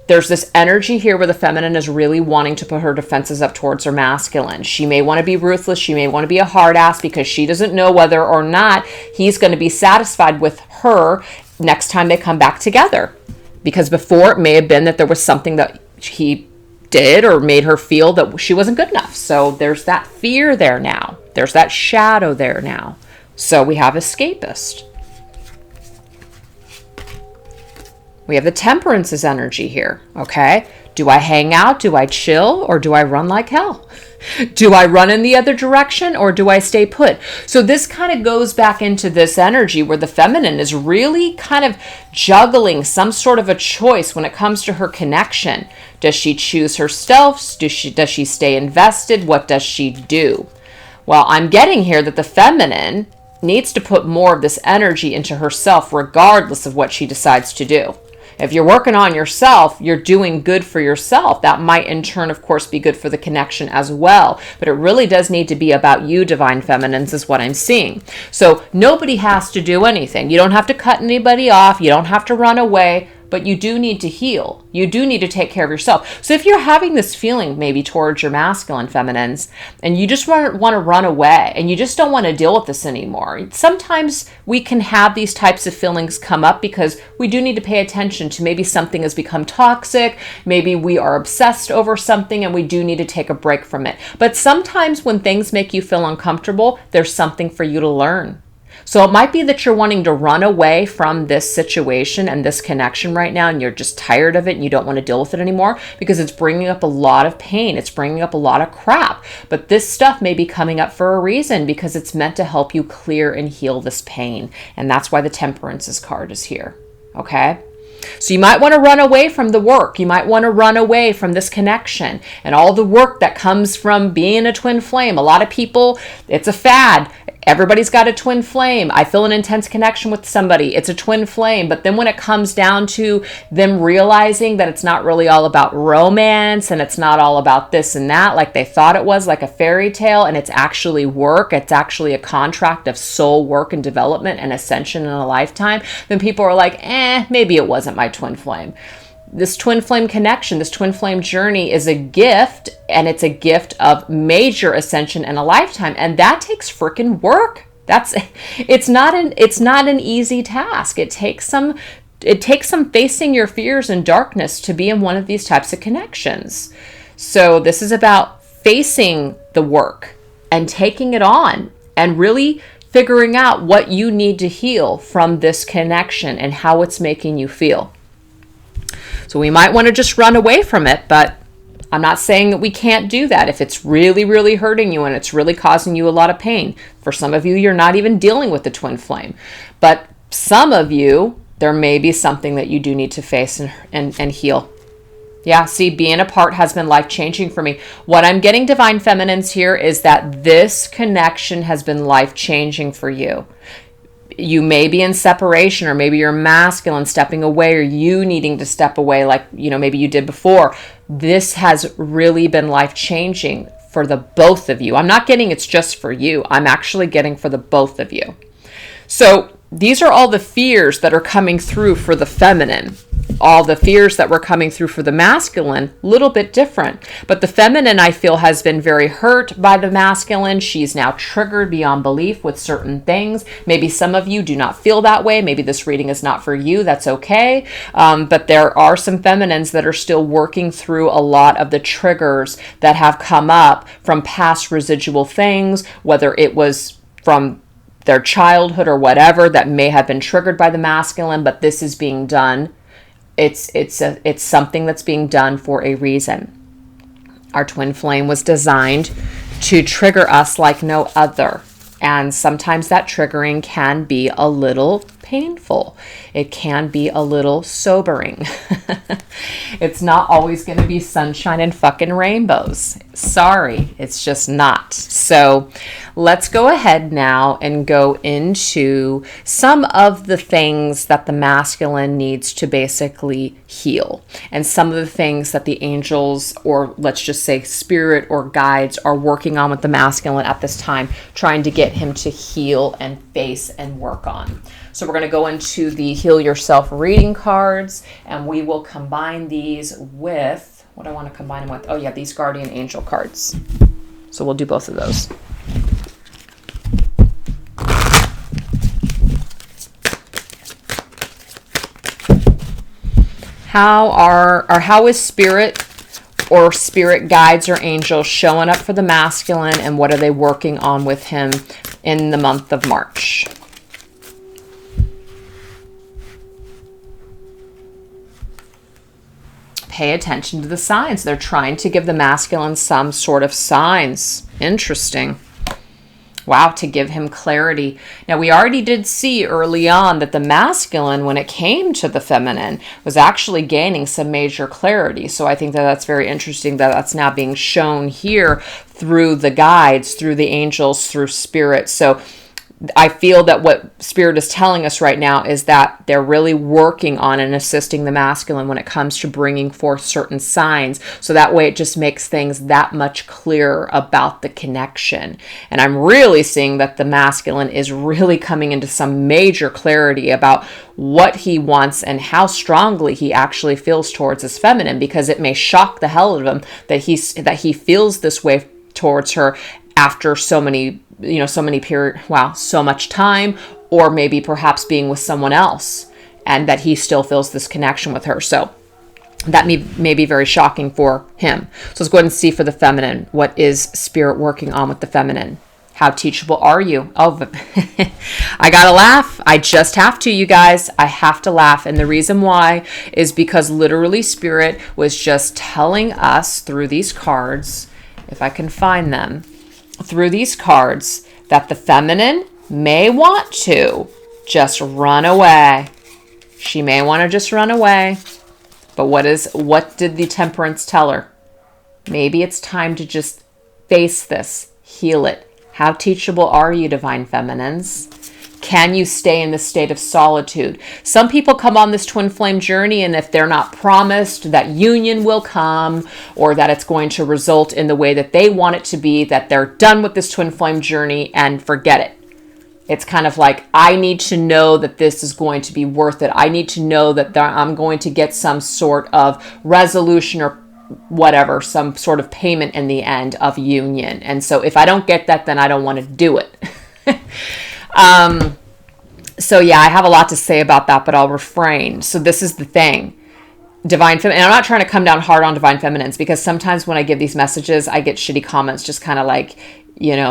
There's this energy here where the feminine is really wanting to put her defenses up towards her masculine. She may want to be ruthless. She may want to be a hard ass because she doesn't know whether or not he's going to be satisfied with her next time they come back together. Because before, it may have been that there was something that he did or made her feel that she wasn't good enough. So there's that fear there now. There's that shadow there now. So we have escapist. We have the Temperance's energy here, okay? Do I hang out? Do I chill? Or do I run like hell? Do I run in the other direction or do I stay put? So this kind of goes back into this energy where the feminine is really kind of juggling some sort of a choice when it comes to her connection. Does she choose herself? Does she stay invested? What does she do? Well, I'm getting here that the feminine needs to put more of this energy into herself regardless of what she decides to do. If you're working on yourself, you're doing good for yourself. That might in turn, of course, be good for the connection as well. But it really does need to be about you, divine feminines, is what I'm seeing. So nobody has to do anything. You don't have to cut anybody off. You don't have to run away. but you do need to heal. You do need to take care of yourself. So if you're having this feeling maybe towards your masculine feminines and you just want to run away and you just don't want to deal with this anymore, sometimes we can have these types of feelings come up because we do need to pay attention to maybe something has become toxic, maybe we are obsessed over something and we do need to take a break from it. But sometimes when things make you feel uncomfortable, there's something for you to learn. So it might be that you're wanting to run away from this situation and this connection right now, and you're just tired of it and you don't want to deal with it anymore because it's bringing up a lot of pain. It's bringing up a lot of crap. But this stuff may be coming up for a reason because it's meant to help you clear and heal this pain. And that's why the Temperance's card is here. Okay? So you might want to run away from the work. You might want to run away from this connection and all the work that comes from being a twin flame. A lot of people, it's a fad. Everybody's got a twin flame. I feel an intense connection with somebody. It's a twin flame. But then when it comes down to them realizing that it's not really all about romance and it's not all about this and that like they thought it was, like a fairy tale, and it's actually work, it's actually a contract of soul work and development and ascension in a lifetime, then people are like, maybe it wasn't my twin flame. This twin flame connection, this twin flame journey is a gift, and it's a gift of major ascension in a lifetime, and that takes freaking work. It's not an easy task. It takes some facing your fears and darkness to be in one of these types of connections. So this is about facing the work and taking it on and really figuring out what you need to heal from this connection and how it's making you feel. So we might want to just run away from it, but I'm not saying that we can't do that if it's really, really hurting you and it's really causing you a lot of pain. For some of you, you're not even dealing with the twin flame. But some of you, there may be something that you do need to face and heal. Yeah, see, being apart has been life-changing for me. What I'm getting, Divine Feminines, here is that this connection has been life-changing for you. You may be in separation, or maybe you're masculine stepping away, or you needing to step away like, maybe you did before. This has really been life-changing for the both of you. I'm not getting it's just for you. I'm actually getting for the both of you. So these are all the fears that are coming through for the feminine. All the fears that were coming through for the masculine, little bit different. But the feminine, I feel, has been very hurt by the masculine. She's now triggered beyond belief with certain things. Maybe some of you do not feel that way. Maybe this reading is not for you. That's okay. But there are some feminines that are still working through a lot of the triggers that have come up from past residual things, whether it was from their childhood or whatever that may have been triggered by the masculine, but this is being done. It's something that's being done for a reason. Our twin flame was designed to trigger us like no other. And sometimes that triggering can be a little painful. It can be a little sobering. It's not always going to be sunshine and fucking rainbows. Sorry, it's just not. So let's go ahead now and go into some of the things that the masculine needs to basically heal, and some of the things that the angels, or let's just say spirit or guides, are working on with the masculine at this time, trying to get him to heal and face and work on. So we're going to go into the Heal Yourself reading cards, and we will combine these with, what do I want to combine them with? Oh yeah, these Guardian Angel cards. So we'll do both of those. How is spirit or spirit guides or angels showing up for the masculine, and what are they working on with him in the month of March? Pay attention to the signs. They're trying to give the masculine some sort of signs. Interesting. Wow, to give him clarity. Now, we already did see early on that the masculine, when it came to the feminine, was actually gaining some major clarity. So I think that that's very interesting that that's now being shown here through the guides, through the angels, through spirit. So I feel that what Spirit is telling us right now is that they're really working on and assisting the masculine when it comes to bringing forth certain signs. So that way it just makes things that much clearer about the connection. And I'm really seeing that the masculine is really coming into some major clarity about what he wants and how strongly he actually feels towards his feminine, because it may shock the hell out of him that he feels this way towards her after so much time, or maybe perhaps being with someone else, and that he still feels this connection with her. So that may be very shocking for him. So let's go ahead and see for the feminine, what is Spirit working on with the feminine? How teachable are you? Oh, I gotta laugh. I just have to, you guys. I have to laugh. And the reason why is because literally Spirit was just telling us through these cards, if I can find them, through these cards, that the feminine may want to just run away. She may want to just run away. But what did the Temperance tell her? Maybe it's time to just face this, heal it. How teachable are you, Divine Feminines? Can you stay in this state of solitude? Some people come on this twin flame journey, and if they're not promised that union will come, or that it's going to result in the way that they want it to be, that they're done with this twin flame journey and forget it. It's kind of like, I need to know that this is going to be worth it. I need to know that I'm going to get some sort of resolution or whatever, some sort of payment in the end of union. And so if I don't get that, then I don't want to do it. So yeah, I have a lot to say about that, but I'll refrain. So this is the thing. Divine Feminine, and I'm not trying to come down hard on Divine Feminines, because sometimes when I give these messages, I get shitty comments, just kind of like,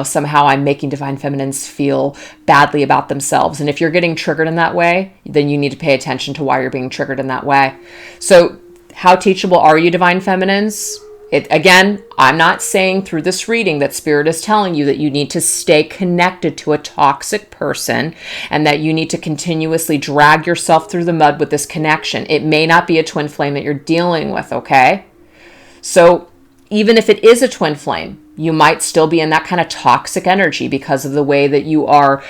somehow I'm making Divine Feminines feel badly about themselves. And if you're getting triggered in that way, then you need to pay attention to why you're being triggered in that way. So how teachable are you, Divine Feminines? Again, I'm not saying through this reading that Spirit is telling you that you need to stay connected to a toxic person and that you need to continuously drag yourself through the mud with this connection. It may not be a twin flame that you're dealing with, okay? So even if it is a twin flame, you might still be in that kind of toxic energy because of the way that you are,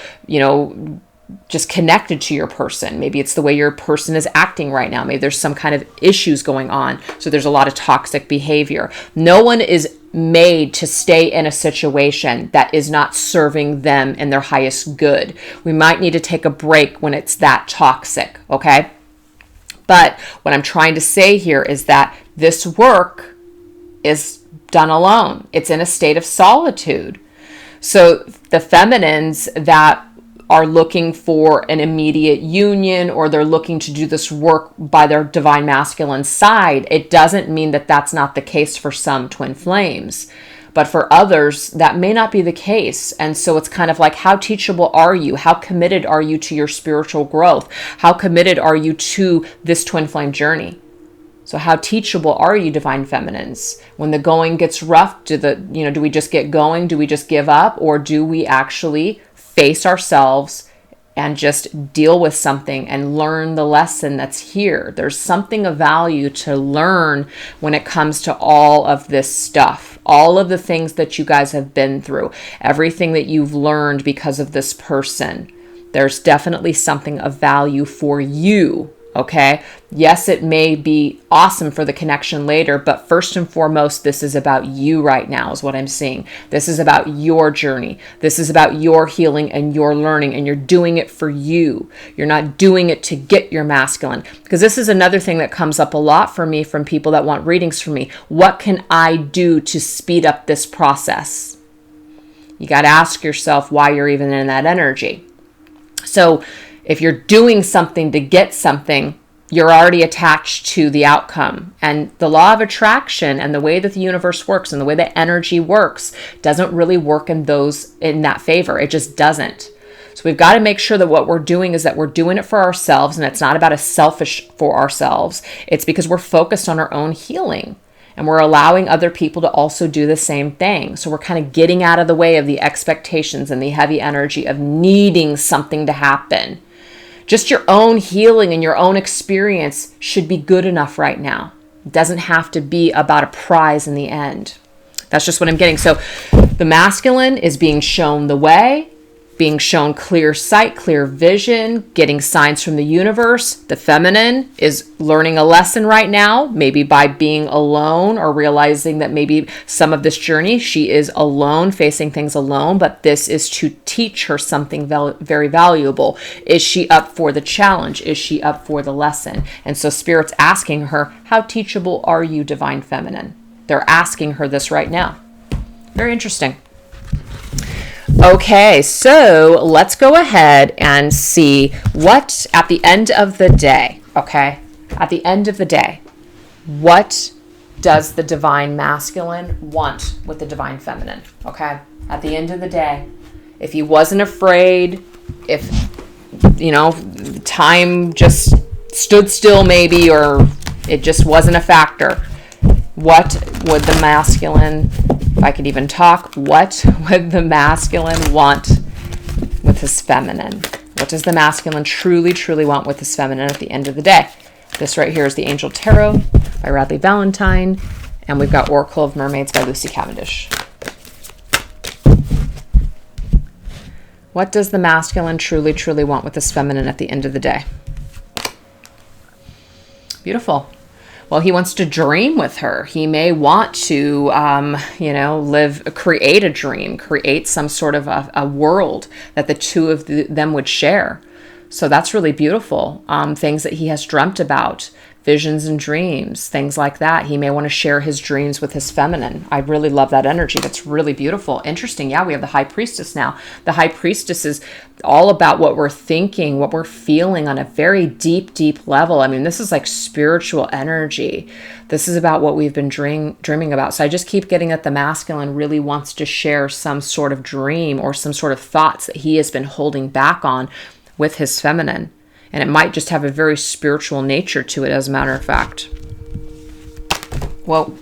just connected to your person. Maybe it's the way your person is acting right now. Maybe there's some kind of issues going on. So there's a lot of toxic behavior. No one is made to stay in a situation that is not serving them in their highest good. We might need to take a break when it's that toxic, okay? But what I'm trying to say here is that this work is done alone. It's in a state of solitude. So the feminines that are looking for an immediate union, or they're looking to do this work by their divine masculine side, it doesn't mean that that's not the case for some twin flames. But for others, that may not be the case. And so it's kind of like, how teachable are you? How committed are you to your spiritual growth? How committed are you to this twin flame journey? So how teachable are you, Divine Feminines? When the going gets rough, do we just get going? Do we just give up? Or do we actually face ourselves and just deal with something and learn the lesson that's here? There's something of value to learn when it comes to all of this stuff, all of the things that you guys have been through, everything that you've learned because of this person. There's definitely something of value for you. Okay. Yes, it may be awesome for the connection later, but first and foremost, this is about you right now is what I'm seeing. This is about your journey. This is about your healing and your learning, and you're doing it for you. You're not doing it to get your masculine, because this is another thing that comes up a lot for me from people that want readings from me. What can I do to speed up this process? You got to ask yourself why you're even in that energy. So if you're doing something to get something, you're already attached to the outcome. And the law of attraction and the way that the universe works and the way that energy works doesn't really work in that favor. It just doesn't. So we've got to make sure that what we're doing is that we're doing it for ourselves, and it's not about a selfish for ourselves. It's because we're focused on our own healing. And we're allowing other people to also do the same thing. So we're kind of getting out of the way of the expectations and the heavy energy of needing something to happen. Just your own healing and your own experience should be good enough right now. It doesn't have to be about a prize in the end. That's just what I'm getting. So the masculine is being shown the way. being shown clear sight, clear vision, getting signs from the universe. The feminine is learning a lesson right now, maybe by being alone or realizing that maybe some of this journey she is alone, facing things alone, but this is to teach her something very valuable. Is she up for the challenge? Is she up for the lesson? And so Spirit's asking her, how teachable are you, Divine Feminine? They're asking her this right now. Very interesting. Okay, so let's go ahead and see what at the end of the day, okay? At the end of the day, what does the Divine Masculine want with the Divine Feminine, okay? At the end of the day, if he wasn't afraid, if, you know, time just stood still maybe, or it just wasn't a factor, what would the masculine, if I could even talk, what would the masculine want with his feminine? What does the masculine truly, truly want with his feminine at the end of the day? This right here is the Angel Tarot by Radleigh Valentine, and we've got Oracle of Mermaids by Lucy Cavendish. What does the masculine truly, truly want with his feminine at the end of the day? Beautiful. Well, he wants to dream with her. He may want to, create a dream, create some sort of a world that the two of them would share. So that's really beautiful. Things that he has dreamt about, visions and dreams, things like that. He may want to share his dreams with his feminine. I really love that energy. That's really beautiful. Interesting. Yeah, we have the High Priestess now. The High Priestess is all about what we're thinking, what we're feeling on a very deep, deep level. I mean, this is like spiritual energy. This is about what we've been dreaming about. So I just keep getting that the masculine really wants to share some sort of dream or some sort of thoughts that he has been holding back on with his feminine. And it might just have a very spiritual nature to it, as a matter of fact. Well,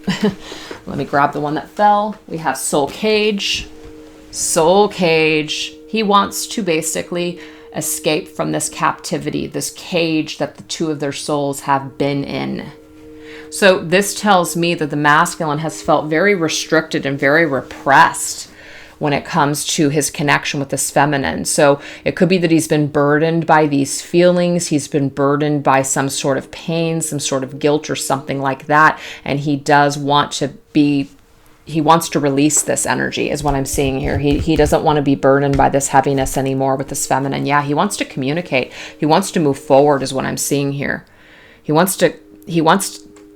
let me grab the one that fell. We have Soul Cage. Soul Cage. He wants to basically escape from this captivity, this cage that the two of their souls have been in. So this tells me that the masculine has felt very restricted and very repressed when it comes to his connection with this feminine. So it could be that he's been burdened by these feelings. He's been burdened by some sort of pain, some sort of guilt or something like that. And he does want to he wants to release this energy is what I'm seeing here. He doesn't want to be burdened by this heaviness anymore with this feminine. Yeah, he wants to communicate. He wants to move forward is what I'm seeing here. He wants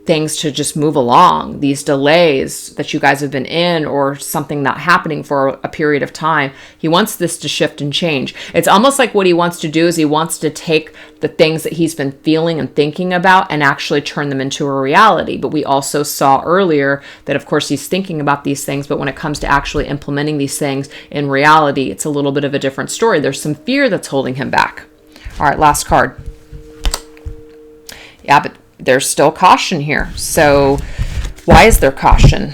things to just move along, these delays that you guys have been in or something not happening for a period of time. He wants this to shift and change. It's almost like what he wants to do is he wants to take the things that he's been feeling and thinking about and actually turn them into a reality. But we also saw earlier that, of course, he's thinking about these things, but when it comes to actually implementing these things in reality, it's a little bit of a different story. There's some fear that's holding him back. All right, last card. Yeah, but there's still caution here. So why is there caution?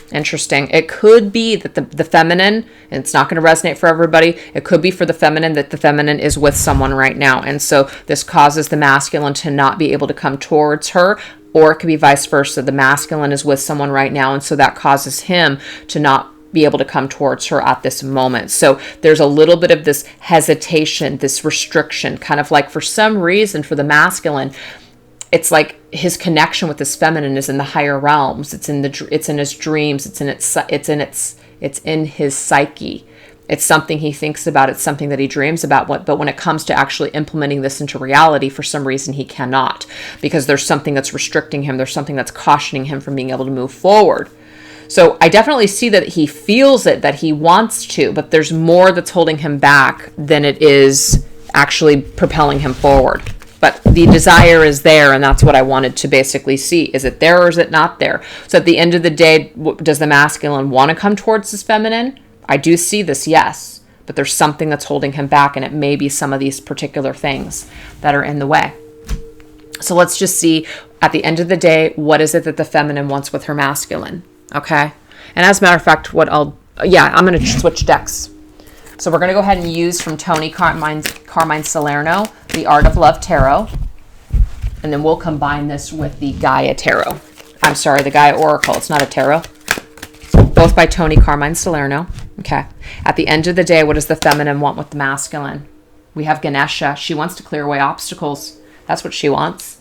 Interesting. It could be that the feminine, and it's not going to resonate for everybody, it could be for the feminine that the feminine is with someone right now. And so this causes the masculine to not be able to come towards her, or it could be vice versa. The masculine is with someone right now, and so that causes him to not be able to come towards her at this moment. So there's a little bit of this hesitation, this restriction, kind of like for some reason for the masculine, it's like his connection with his feminine is in the higher realms. It's in his dreams. It's in his psyche. It's something he thinks about. It's something that he dreams about. But when it comes to actually implementing this into reality, for some reason he cannot, because there's something that's restricting him. There's something that's cautioning him from being able to move forward. So I definitely see that he feels it, that he wants to, but there's more that's holding him back than it is actually propelling him forward. But the desire is there, and that's what I wanted to basically see. Is it there or is it not there? So at the end of the day, does the masculine want to come towards his feminine? I do see this, yes. But there's something that's holding him back, and it may be some of these particular things that are in the way. So let's just see, at the end of the day, what is it that the feminine wants with her masculine? Okay. And as a matter of fact, I'm going to switch decks. So we're going to go ahead and use from Tony Carmine Salerno, the Art of Love Tarot. And then we'll combine this with the Gaia Oracle. It's not a tarot. Both by Tony Carmine Salerno. Okay. At the end of the day, what does the feminine want with the masculine? We have Ganesha. She wants to clear away obstacles. That's what she wants.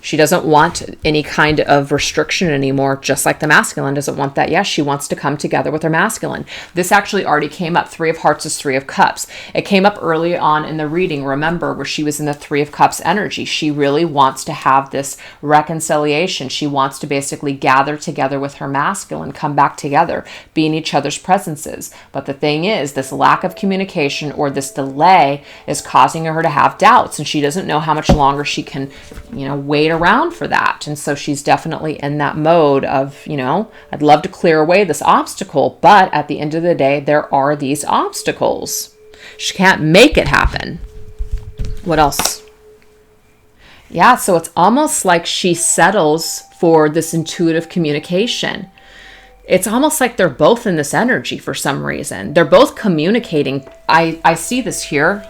She doesn't want any kind of restriction anymore, just like the masculine doesn't want that. Yes, she wants to come together with her masculine. This actually already came up. Three of Hearts is Three of Cups. It came up early on in the reading, remember, where she was in the Three of Cups energy. She really wants to have this reconciliation. She wants to basically gather together with her masculine, come back together, be in each other's presences. But the thing is, this lack of communication or this delay is causing her to have doubts, and she doesn't know how much longer she can, wait around for that. And so she's definitely in that mode of, I'd love to clear away this obstacle, but at the end of the day, there are these obstacles. She can't make it happen. What else? Yeah, so it's almost like she settles for this intuitive communication. It's almost like they're both in this energy for some reason. They're both communicating. I see this here.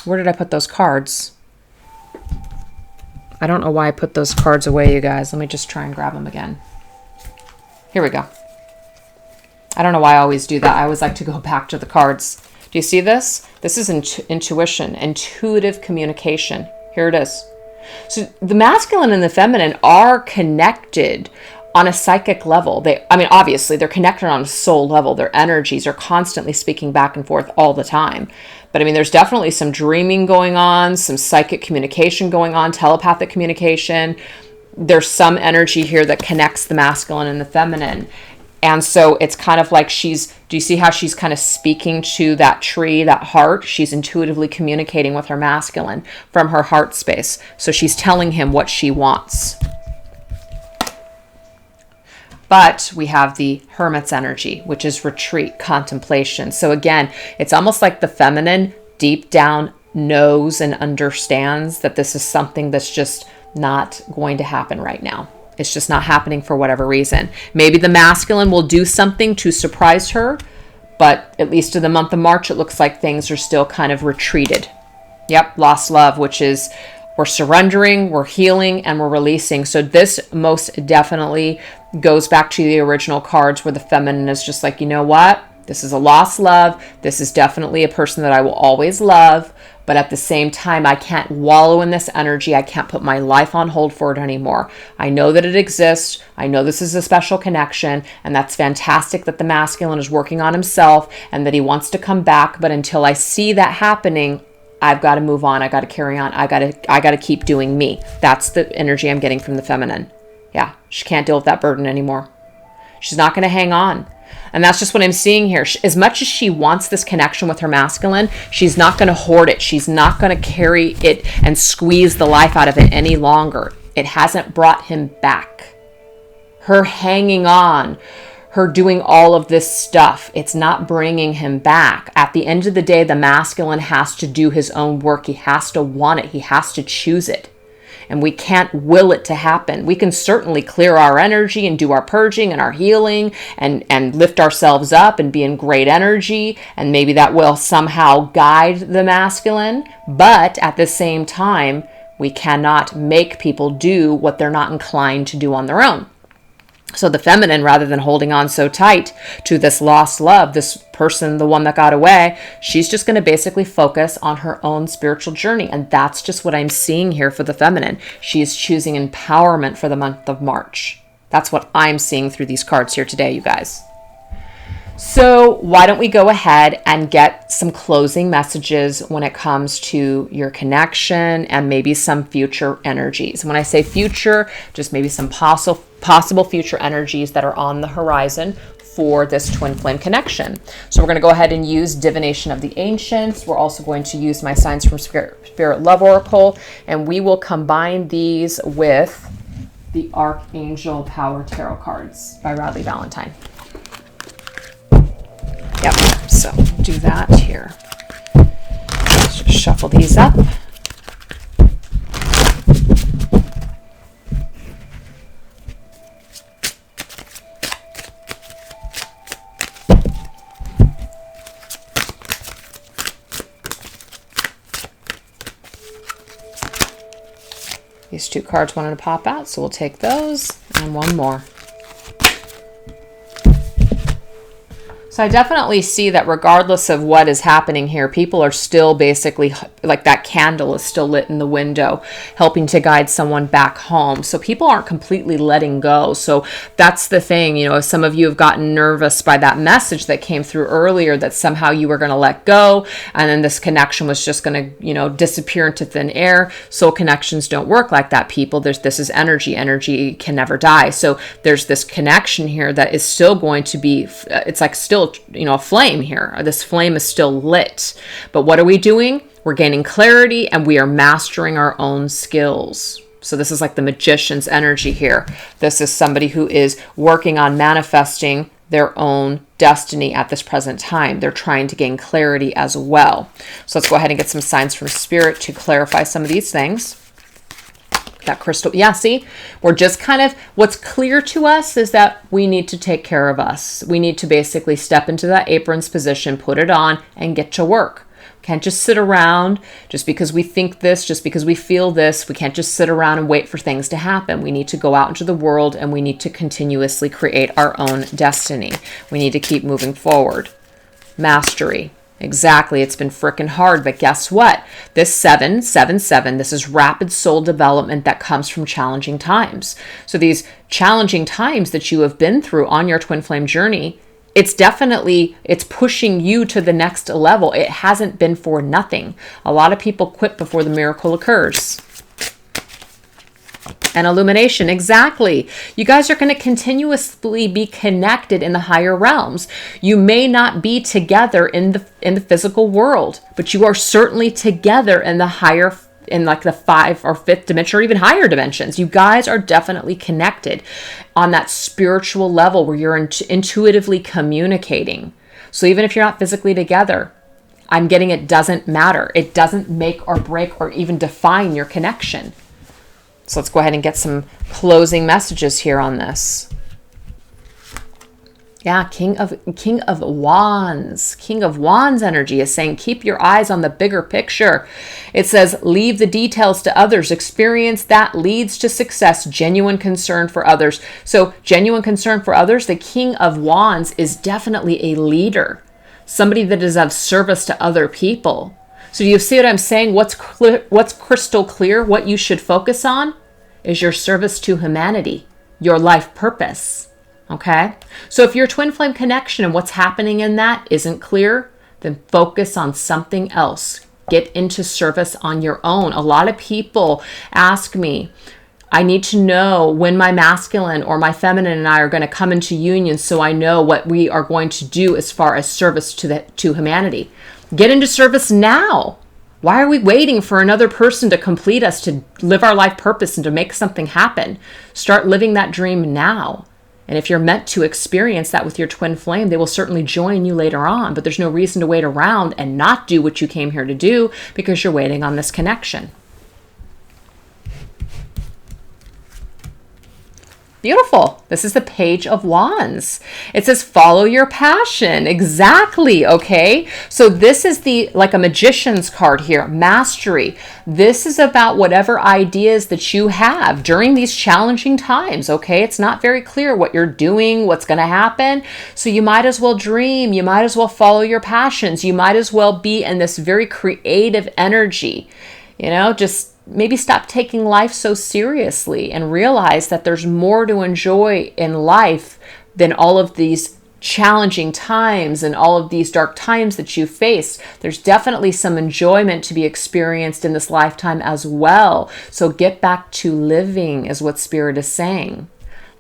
Where did I put those cards? I don't know why I put those cards away, you guys. Let me just try and grab them again. Here we go. I don't know why I always do that. I always like to go back to the cards. Do you see this? This is intuition, intuitive communication. Here it is. So the masculine and the feminine are connected on a psychic level. Obviously they're connected on a soul level. Their energies are constantly speaking back and forth all the time. But there's definitely some dreaming going on, some psychic communication going on, telepathic communication. There's some energy here that connects the masculine and the feminine. And so it's kind of like do you see how she's kind of speaking to that tree, that heart? She's intuitively communicating with her masculine from her heart space. So she's telling him what she wants. But we have the Hermit's energy, which is retreat, contemplation. So again, it's almost like the feminine deep down knows and understands that this is something that's just not going to happen right now. It's just not happening for whatever reason. Maybe the masculine will do something to surprise her, but at least in the month of March, it looks like things are still kind of retreated. Yep, lost love, which is we're surrendering, we're healing, and we're releasing. So this most definitely goes back to the original cards where the feminine is just like, you know what? This is a lost love. This is definitely a person that I will always love. But at the same time, I can't wallow in this energy. I can't put my life on hold for it anymore. I know that it exists. I know this is a special connection. And that's fantastic that the masculine is working on himself and that he wants to come back. But until I see that happening, I've got to move on. I got to carry on. I got to keep doing me. That's the energy I'm getting from the feminine. Yeah, she can't deal with that burden anymore. She's not going to hang on. And that's just what I'm seeing here. As much as she wants this connection with her masculine, she's not going to hoard it. She's not going to carry it and squeeze the life out of it any longer. It hasn't brought him back. Her hanging on, her doing all of this stuff, it's not bringing him back. At the end of the day, the masculine has to do his own work. He has to want it. He has to choose it. And we can't will it to happen. We can certainly clear our energy and do our purging and our healing and lift ourselves up and be in great energy. And maybe that will somehow guide the masculine. But at the same time, we cannot make people do what they're not inclined to do on their own. So the feminine, rather than holding on so tight to this lost love, this person, the one that got away, she's just going to basically focus on her own spiritual journey. And that's just what I'm seeing here for the feminine. She is choosing empowerment for the month of March. That's what I'm seeing through these cards here today, you guys. So why don't we go ahead and get some closing messages when it comes to your connection and maybe some future energies. When I say future, just maybe some possible future energies that are on the horizon for this twin flame connection. So we're going to go ahead and use Divination of the Ancients. We're also going to use my Signs from Spirit Love Oracle, and we will combine these with the Archangel Power Tarot cards by Radleigh Valentine. Yep, so do that here. Let's just shuffle these up. These two cards wanted to pop out, so we'll take those and one more. So I definitely see that regardless of what is happening here, people are still basically, like that candle is still lit in the window, helping to guide someone back home. So people aren't completely letting go. So that's the thing, you know, if some of you have gotten nervous by that message that came through earlier, that somehow you were going to let go and then this connection was just going to, you know, disappear into thin air. Soul connections don't work like that, people. This is energy. Energy can never die. So there's this connection here that is still going to be, it's like still, you know, a flame here. This flame is still lit. But what are we doing? We're gaining clarity and we are mastering our own skills. So this is like the magician's energy here. This is somebody who is working on manifesting their own destiny at this present time. They're trying to gain clarity as well. So let's go ahead and get some signs from spirit to clarify some of these things. That crystal, yeah, see, we're just kind of, what's clear to us is that we need to take care of us. We need to basically step into that aprons position, put it on, and get to work. Can't just sit around just because we think this, just because we feel this. We can't just sit around and wait for things to happen. We need to go out into the world and we need to continuously create our own destiny. We need to keep moving forward. Mastery. Exactly. It's been freaking hard, but guess what? This 777, this is rapid soul development that comes from challenging times. So these challenging times that you have been through on your twin flame journey, it's pushing you to the next level. It hasn't been for nothing. A lot of people quit before the miracle occurs. And illumination, exactly. You guys are going to continuously be connected in the higher realms. You may not be together in the physical world, but you are certainly together in the higher, in like the 5th or 5th dimension or even higher dimensions. You guys are definitely connected on that spiritual level where you're intuitively communicating. So even if you're not physically together, I'm getting it doesn't matter. It doesn't make or break or even define your connection. So let's go ahead and get some closing messages here on this. Yeah, King of Wands. King of Wands energy is saying, keep your eyes on the bigger picture. It says, leave the details to others. Experience that leads to success. Genuine concern for others. So genuine concern for others, the King of Wands is definitely a leader. Somebody that is of service to other people. So do you see what I'm saying? What's crystal clear? What you should focus on is your service to humanity, your life purpose. Okay? So if your twin flame connection and what's happening in that isn't clear, then focus on something else. Get into service on your own. A lot of people ask me, I need to know when my masculine or my feminine and I are going to come into union so I know what we are going to do as far as service to humanity. Get into service now. Why are we waiting for another person to complete us, to live our life purpose and to make something happen? Start living that dream now. And if you're meant to experience that with your twin flame, they will certainly join you later on. But there's no reason to wait around and not do what you came here to do because you're waiting on this connection. Beautiful. This is the Page of Wands. It says, follow your passion. Exactly. Okay. So this is like a magician's card here. Mastery. This is about whatever ideas that you have during these challenging times. Okay. It's not very clear what you're doing, what's going to happen. So you might as well dream. You might as well follow your passions. You might as well be in this very creative energy. You know, just maybe stop taking life so seriously and realize that there's more to enjoy in life than all of these challenging times and all of these dark times that you face. There's definitely some enjoyment to be experienced in this lifetime as well. So get back to living is what Spirit is saying.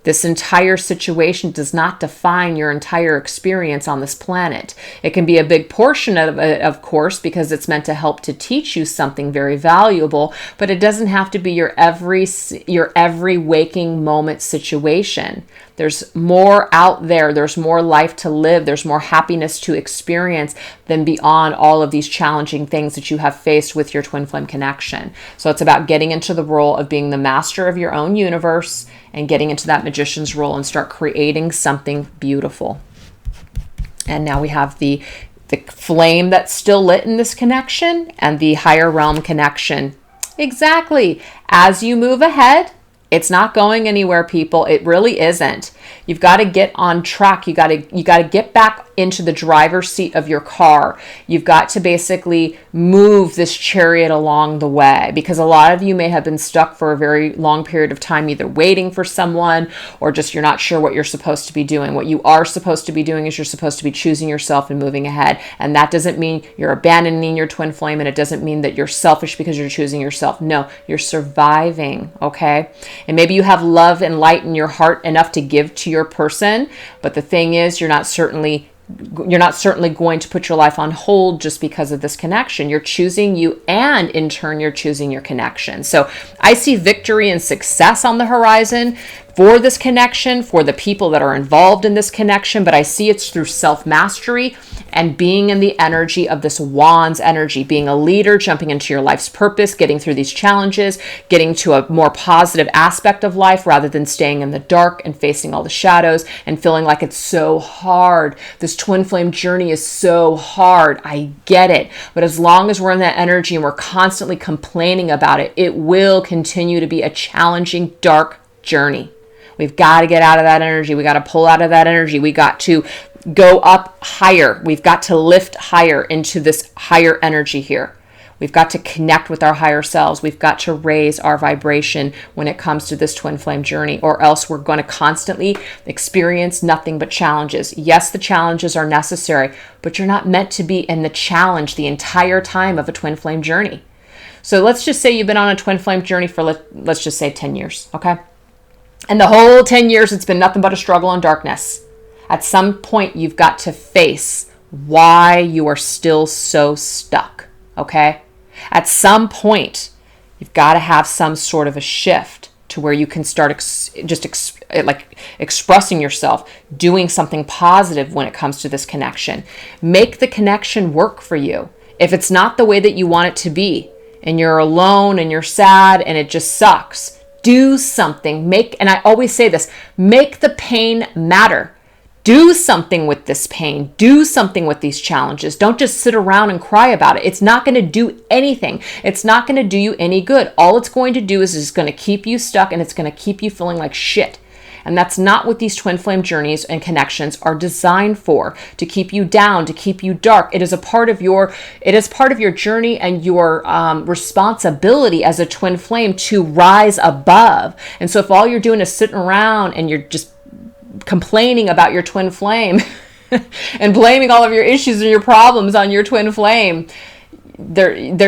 This entire situation does not define your entire experience on this planet. It can be a big portion of it, of course, because it's meant to help to teach you something very valuable, but it doesn't have to be your every waking moment situation. There's more out there. There's more life to live. There's more happiness to experience than beyond all of these challenging things that you have faced with your twin flame connection. So it's about getting into the role of being the master of your own universe and getting into that magician's role and start creating something beautiful. And now we have the flame that's still lit in this connection and the higher realm connection. Exactly. As you move ahead, It's not going anywhere, people. It really isn't. You've got to get on track. You got to get back into the driver's seat of your car. You've got to basically move this chariot along the way, because a lot of you may have been stuck for a very long period of time, either waiting for someone or just you're not sure what you're supposed to be doing. What you are supposed to be doing is you're supposed to be choosing yourself and moving ahead. And that doesn't mean you're abandoning your twin flame, and it doesn't mean that you're selfish because you're choosing yourself. No, you're surviving, okay? And maybe you have love and light in your heart enough to give to your person, but the thing is, you're not certainly going to put your life on hold just because of this connection. You're choosing you, and in turn, you're choosing your connection. So I see victory and success on the horizon for this connection, for the people that are involved in this connection, but I see it's through self-mastery and being in the energy of this Wands energy, being a leader, jumping into your life's purpose, getting through these challenges, getting to a more positive aspect of life rather than staying in the dark and facing all the shadows and feeling like it's so hard. This twin flame journey is so hard. I get it. But as long as we're in that energy and we're constantly complaining about it, it will continue to be a challenging, dark journey. We've got to get out of that energy. We got to pull out of that energy. We got to go up higher. We've got to lift higher into this higher energy here. We've got to connect with our higher selves. We've got to raise our vibration when it comes to this twin flame journey, or else we're going to constantly experience nothing but challenges. Yes, the challenges are necessary, but you're not meant to be in the challenge the entire time of a twin flame journey. So let's just say you've been on a twin flame journey for, let's just say 10 years, okay? And the whole 10 years, it's been nothing but a struggle and darkness. At some point, you've got to face why you are still so stuck, okay? At some point, you've got to have some sort of a shift to where you can start expressing yourself, doing something positive when it comes to this connection. Make the connection work for you. If it's not the way that you want it to be, and you're alone and you're sad and it just sucks, do something. And I always say this, make the pain matter. Do something with this pain. Do something with these challenges. Don't just sit around and cry about it. It's not going to do anything. It's not going to do you any good. All it's going to do is it's going to keep you stuck, and it's going to keep you feeling like shit. And that's not what these twin flame journeys and connections are designed for, to keep you down, to keep you dark. It is part of your journey and your responsibility as a twin flame to rise above. And so if all you're doing is sitting around and you're just complaining about your twin flame and blaming all of your issues and your problems on your twin flame,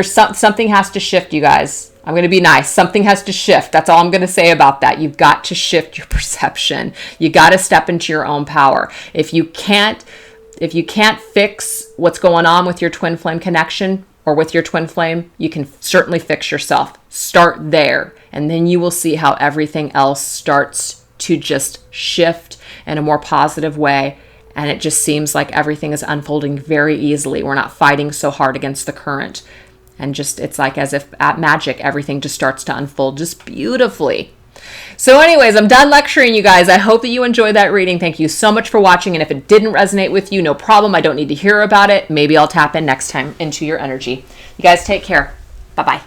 something has to shift, you guys. I'm going to be nice. Something has to shift. That's all I'm going to say about that. You've got to shift your perception. You got to step into your own power. If you can't fix what's going on with your twin flame connection or with your twin flame, you can certainly fix yourself. Start there, and then you will see how everything else starts to just shift in a more positive way. And it just seems like everything is unfolding very easily. We're not fighting so hard against the current. And just, it's like as if at magic, everything just starts to unfold just beautifully. So anyways, I'm done lecturing you guys. I hope that you enjoyed that reading. Thank you so much for watching. And if it didn't resonate with you, no problem. I don't need to hear about it. Maybe I'll tap in next time into your energy. You guys take care. Bye-bye.